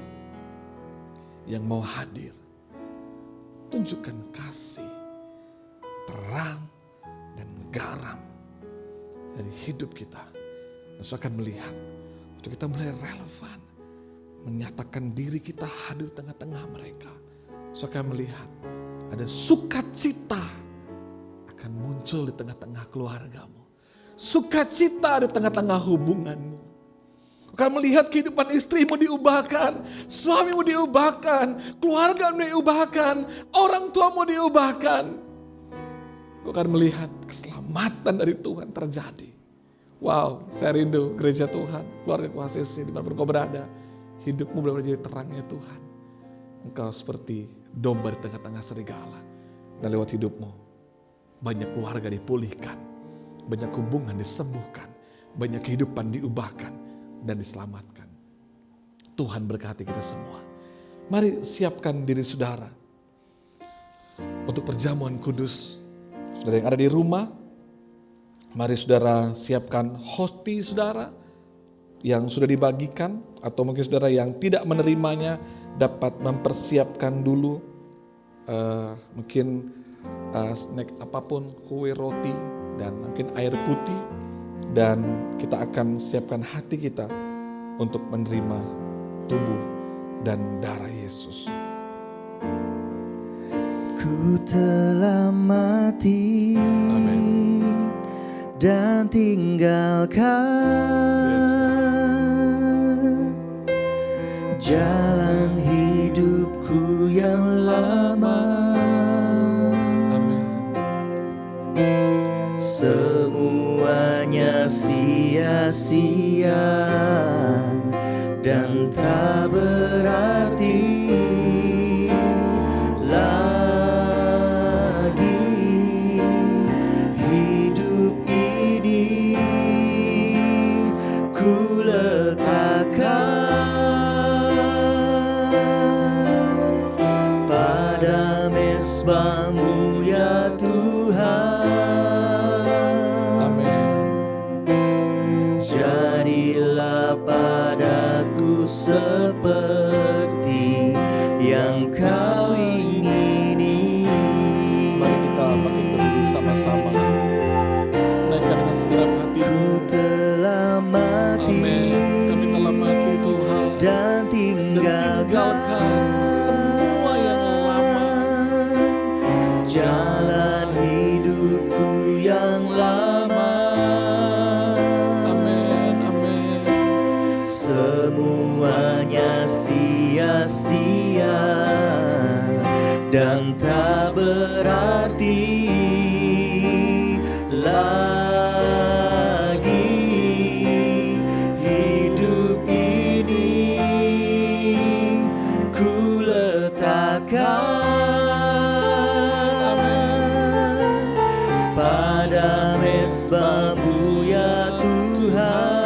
Speaker 2: yang mau hadir. Tunjukkan kasih, terang, dan garam dari hidup kita. Saya akan melihat, waktu kita mulai relevan, menyatakan diri kita hadir di tengah-tengah mereka. Saya akan melihat, ada sukacita akan muncul di tengah-tengah keluargamu. Sukacita di tengah-tengah hubunganmu. Akan melihat kehidupan istrimu diubahkan, suamimu diubahkan, keluargamu diubahkan, orang tuamu diubahkan. Kau akan melihat keselamatan dari Tuhan terjadi. Wow, saya rindu gereja Tuhan, keluarga HCC dimanapun kau berada. Hidupmu benar-benar jadi terangnya Tuhan. Engkau seperti domba di tengah-tengah serigala. Dan lewat hidupmu, banyak keluarga dipulihkan. Banyak hubungan disembuhkan. Banyak kehidupan diubahkan dan diselamatkan. Tuhan berkati kita semua. Mari siapkan diri saudara untuk perjamuan kudus. Saudara yang ada di rumah, mari saudara siapkan hosti saudara yang sudah dibagikan. Atau mungkin saudara yang tidak menerimanya dapat mempersiapkan dulu mungkin snack apapun, kue, roti, dan mungkin air putih. Dan kita akan siapkan hati kita untuk menerima tubuh dan darah Yesus.
Speaker 1: Ku telah mati.
Speaker 2: Amin.
Speaker 1: Dan tinggalkan jalan hidupku yang lama.
Speaker 2: Amin.
Speaker 1: Semuanya sia-sia dan tak berarti lagi. Hidup ini ku letakkan padaku seperti yang kau ingini.
Speaker 2: Mari kita makin berdiri sama-sama, naikkan dengan segenap hatimu.
Speaker 1: Telah mati,
Speaker 2: Amin. Kami telah mati Tuhan,
Speaker 1: dan tinggalkan
Speaker 2: semua yang lama,
Speaker 1: jalan hidupku yang lama.
Speaker 2: Amin, amin.
Speaker 1: Semuanya sia-sia dan tak berarti lagi. Hidup ini ku letakkan pada mesbah-Mu ya Tuhan.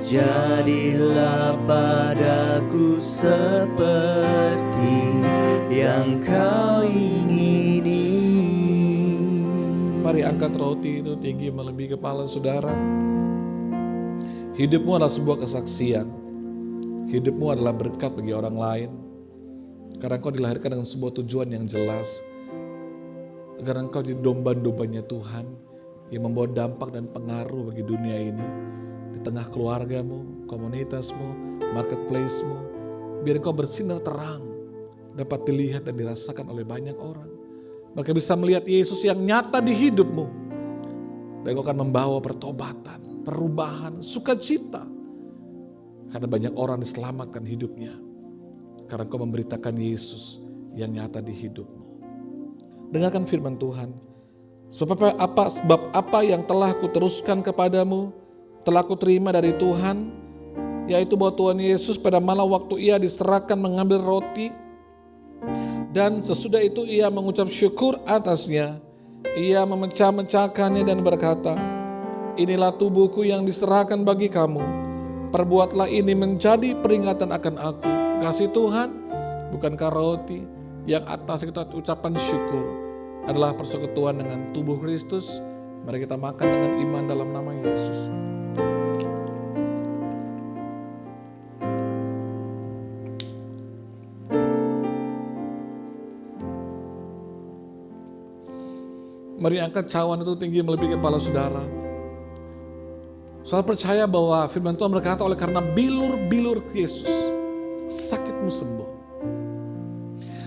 Speaker 1: Jadilah padaku seperti yang kau ingini.
Speaker 2: Mari angkat roti itu tinggi melebihi kepala saudara. Hidupmu adalah sebuah kesaksian. Hidupmu adalah berkat bagi orang lain. Karena engkau dilahirkan dengan sebuah tujuan yang jelas. Agar engkau jadi domba-dombanya Tuhan yang membawa dampak dan pengaruh bagi dunia ini. Di tengah keluargamu, komunitasmu, marketplace-mu. Biar engkau bersinar terang, dapat dilihat dan dirasakan oleh banyak orang. Mereka bisa melihat Yesus yang nyata di hidupmu. Dan engkau akan membawa pertobatan, perubahan, sukacita. Karena banyak orang diselamatkan hidupnya. Karena engkau memberitakan Yesus yang nyata di hidupmu. Dengarkan firman Tuhan. Sebab apa yang telah kuteruskan kepadamu, telah kuterima dari Tuhan, yaitu bahwa Tuhan Yesus pada malam waktu ia diserahkan mengambil roti, dan sesudah itu ia mengucap syukur atasnya, ia memecah-mecahkannya dan berkata, inilah tubuhku yang diserahkan bagi kamu, perbuatlah ini menjadi peringatan akan aku. Kasih Tuhan, bukankah roti yang atas kita ucapan syukur adalah persekutuan dengan tubuh Kristus? Mari kita makan dengan iman dalam nama Yesus. Mari angkat cawan itu tinggi melebihi kepala saudara. Saudara percaya bahwa firman Tuhan berkata, oleh karena bilur-bilur Yesus, sakitmu sembuh.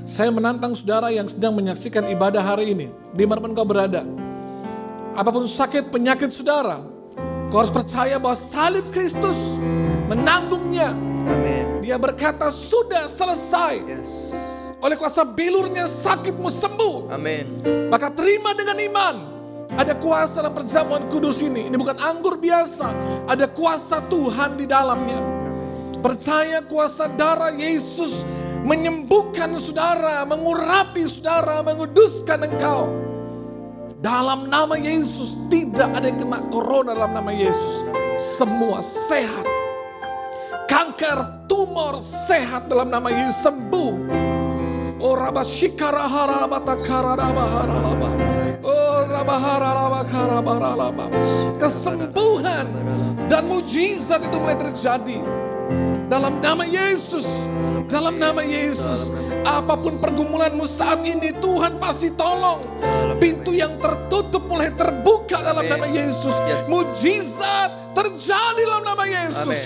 Speaker 2: Saya menantang saudara yang sedang menyaksikan ibadah hari ini, dimanapun kau berada. Apapun sakit penyakit saudara, kau harus percaya bahwa salib Kristus menanggungnya.
Speaker 1: Amin.
Speaker 2: Dia berkata sudah selesai.
Speaker 1: Yes.
Speaker 2: Oleh kuasa bilurnya sakitmu sembuh.
Speaker 1: Amin.
Speaker 2: Maka terima dengan iman. Ada kuasa dalam perjamuan kudus ini. Ini bukan anggur biasa. Ada kuasa Tuhan di dalamnya. Percaya kuasa darah Yesus menyembuhkan saudara, mengurapi saudara, menguduskan engkau. Dalam nama Yesus tidak ada yang kena corona dalam nama Yesus. Semua sehat. Kanker, tumor sehat dalam nama Yesus, sembuh. Oh rabashikara harabata kararabaharalaba. Oh rabaharalabakarabaralalaba. Kesembuhan dan mujizat itu mulai terjadi. Dalam nama Yesus, dalam nama Yesus, apapun pergumulanmu saat ini, Tuhan pasti tolong. Pintu yang tertutup mulai terbuka dalam nama Yesus. Mujizat terjadi dalam nama Yesus.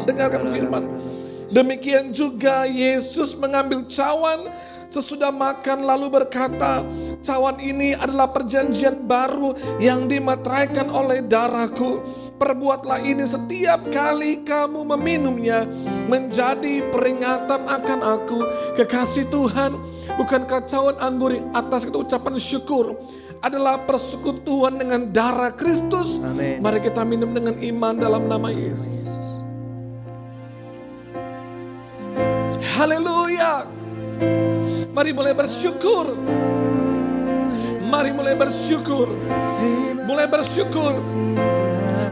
Speaker 2: Dengarkan firman. Demikian juga Yesus mengambil cawan sesudah makan lalu berkata, cawan ini adalah perjanjian baru yang dimeteraikan oleh darahku. Perbuatlah ini setiap kali kamu meminumnya menjadi peringatan akan aku. Kekasih Tuhan, bukankah cawan anggur atas kita ucapan syukur adalah persekutuan dengan darah Kristus?
Speaker 1: Amin.
Speaker 2: Mari kita minum dengan iman dalam nama Yesus. Haleluya. Mari mulai bersyukur. Mari mulai bersyukur. Mulai bersyukur.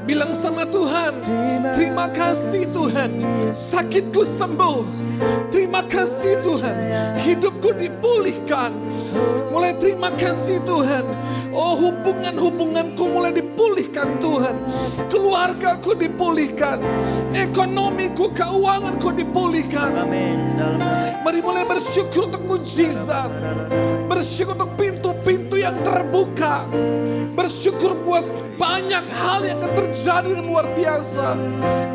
Speaker 2: Bilang sama Tuhan, terima kasih Tuhan, sakitku sembuh. Terima kasih Tuhan, hidupku dipulihkan. Mulai terima kasih Tuhan. Oh, hubungan-hubunganku mulai dipulihkan Tuhan. Keluargaku dipulihkan. Ekonomiku, keuanganku dipulihkan.
Speaker 1: Amin. Dalam nama
Speaker 2: Mari mulai bersyukur untuk mujizat. Bersyukur untuk pintu-pintu yang terbuka. Bersyukur buat banyak hal yang akan terjadi dengan luar biasa.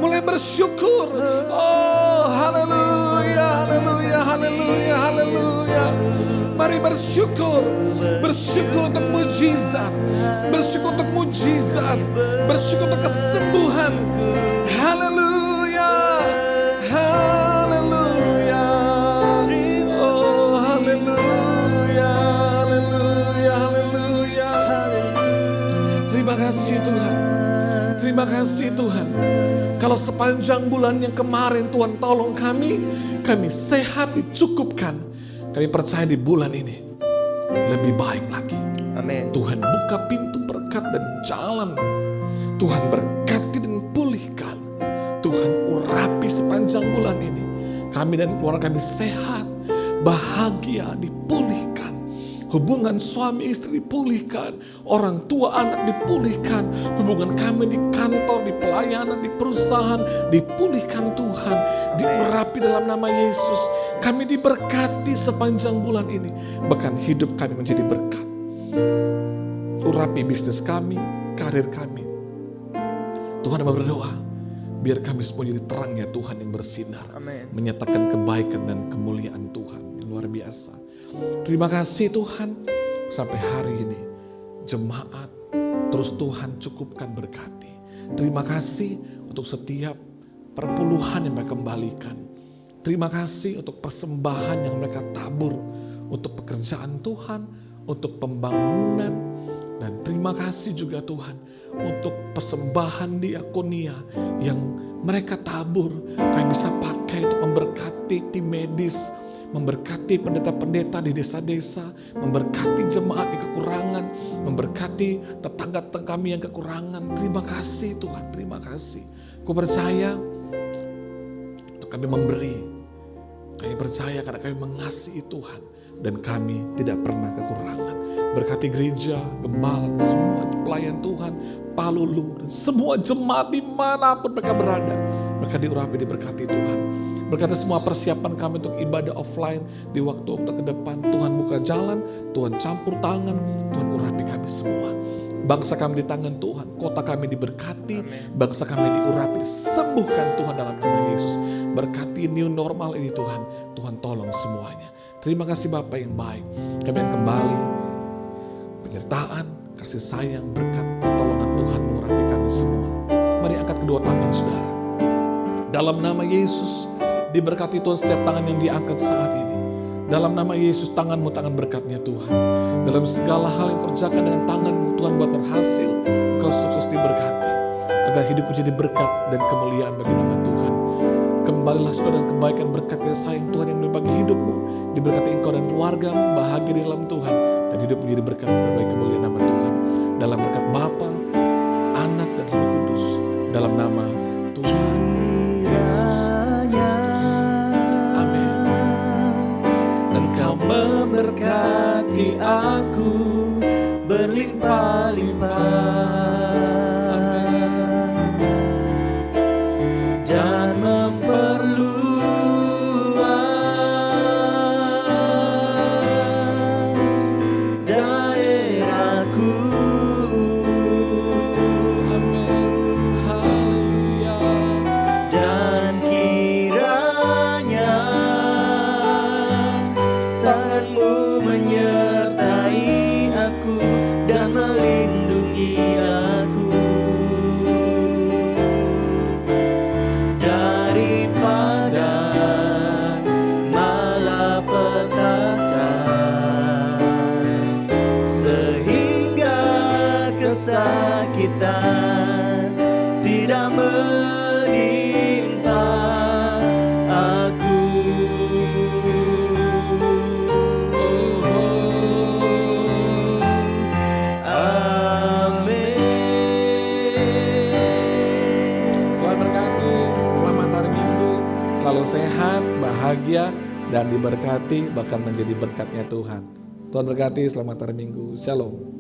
Speaker 2: Mulai bersyukur. Oh, haleluya, haleluya, haleluya, haleluya. Mari bersyukur. Bersyukur untuk mujizat. Bersyukur untuk mujizat. Bersyukur untuk kesembuhan. Haleluya. Haleluya. Oh, haleluya. Haleluya. Haleluya. Terima kasih Tuhan. Terima kasih Tuhan. Kalau sepanjang bulan yang kemarin Tuhan tolong kami sehat dicukupkan. Kami percaya di bulan ini lebih baik lagi.
Speaker 1: Amin.
Speaker 2: Tuhan buka pintu berkat dan jalan. Tuhan berkati dan pulihkan. Tuhan urapi sepanjang bulan ini. Kami dan keluarga kami sehat, bahagia, dipulihkan. Hubungan suami istri dipulihkan. Orang tua anak dipulihkan. Hubungan kami di kantor, di pelayanan, di perusahaan dipulihkan Tuhan. Diurapi dalam nama Yesus. Kami diberkati sepanjang bulan ini. Bahkan hidup kami menjadi berkat. Urapi bisnis kami, karir kami. Tuhan hamba berdoa. Biar kami semua jadi terangnya Tuhan yang bersinar.
Speaker 1: Amin.
Speaker 2: Menyatakan kebaikan dan kemuliaan Tuhan yang luar biasa. Terima kasih Tuhan. Sampai hari ini jemaat terus Tuhan cukupkan berkati. Terima kasih untuk setiap perpuluhan yang mereka kembalikan. Terima kasih untuk persembahan yang mereka tabur. Untuk pekerjaan Tuhan, untuk pembangunan. Dan terima kasih juga Tuhan untuk persembahan diakonia yang mereka tabur. Kami bisa pakai untuk memberkati tim medis, memberkati pendeta-pendeta di desa-desa, memberkati jemaat yang kekurangan, memberkati tetangga-tetangga kami yang kekurangan. Terima kasih Tuhan, terima kasih. Aku percaya untuk kami memberi. Kami percaya karena kami mengasihi Tuhan dan kami tidak pernah kekurangan. Berkati gereja, gembala, semua pelayan Tuhan, Palulu, dan semua jemaat dimanapun mereka berada. Mereka diurapi, diberkati Tuhan. Berkati semua persiapan kami untuk ibadah offline di waktu-waktu ke depan. Tuhan buka jalan, Tuhan campur tangan, Tuhan urapi kami semua. Bangsa kami di tangan Tuhan, kota kami diberkati, bangsa kami diurapi, sembuhkan Tuhan dalam nama Yesus. Berkati new normal ini Tuhan, Tuhan tolong semuanya. Terima kasih Bapa yang baik, kami akan kembali. Penyertaan, kasih sayang, berkat, pertolongan Tuhan mengurapi kami semua. Mari angkat kedua tangan saudara. Dalam nama Yesus, diberkati Tuhan setiap tangan yang diangkat saat ini. Dalam nama Yesus, tanganmu tangan berkatnya Tuhan. Dalam segala hal yang kerjakan dengan tanganmu Tuhan buat berhasil, engkau sukses diberkati. Agar hidup menjadi berkat dan kemuliaan bagi nama Tuhan. Kembalilah saudara dengan kebaikan berkat kasih sayang Tuhan yang bagi hidupmu. Diberkati engkau dan keluargamu, bahagia di dalam Tuhan. Dan hidup menjadi berkat bagi kemuliaan nama Tuhan. Dalam berkat Bapa, Anak dan Roh Kudus. Dalam nama Tuhan Yesus Kristus. Amin. Engkau memberkati aku berlimpah-limpah. Amin. Dan memperluas daerahku. Amin. Haleluya. Dan kiranya tanganmu menyertai aku dan melindungi aku daripada malapetaka, sehingga kesakitan tidak menimpa aku. Tuhan berkati, selamat hari Minggu, selalu sehat, bahagia, dan diberkati, bahkan menjadi berkatnya Tuhan. Tuhan berkati, selamat hari Minggu. Shalom.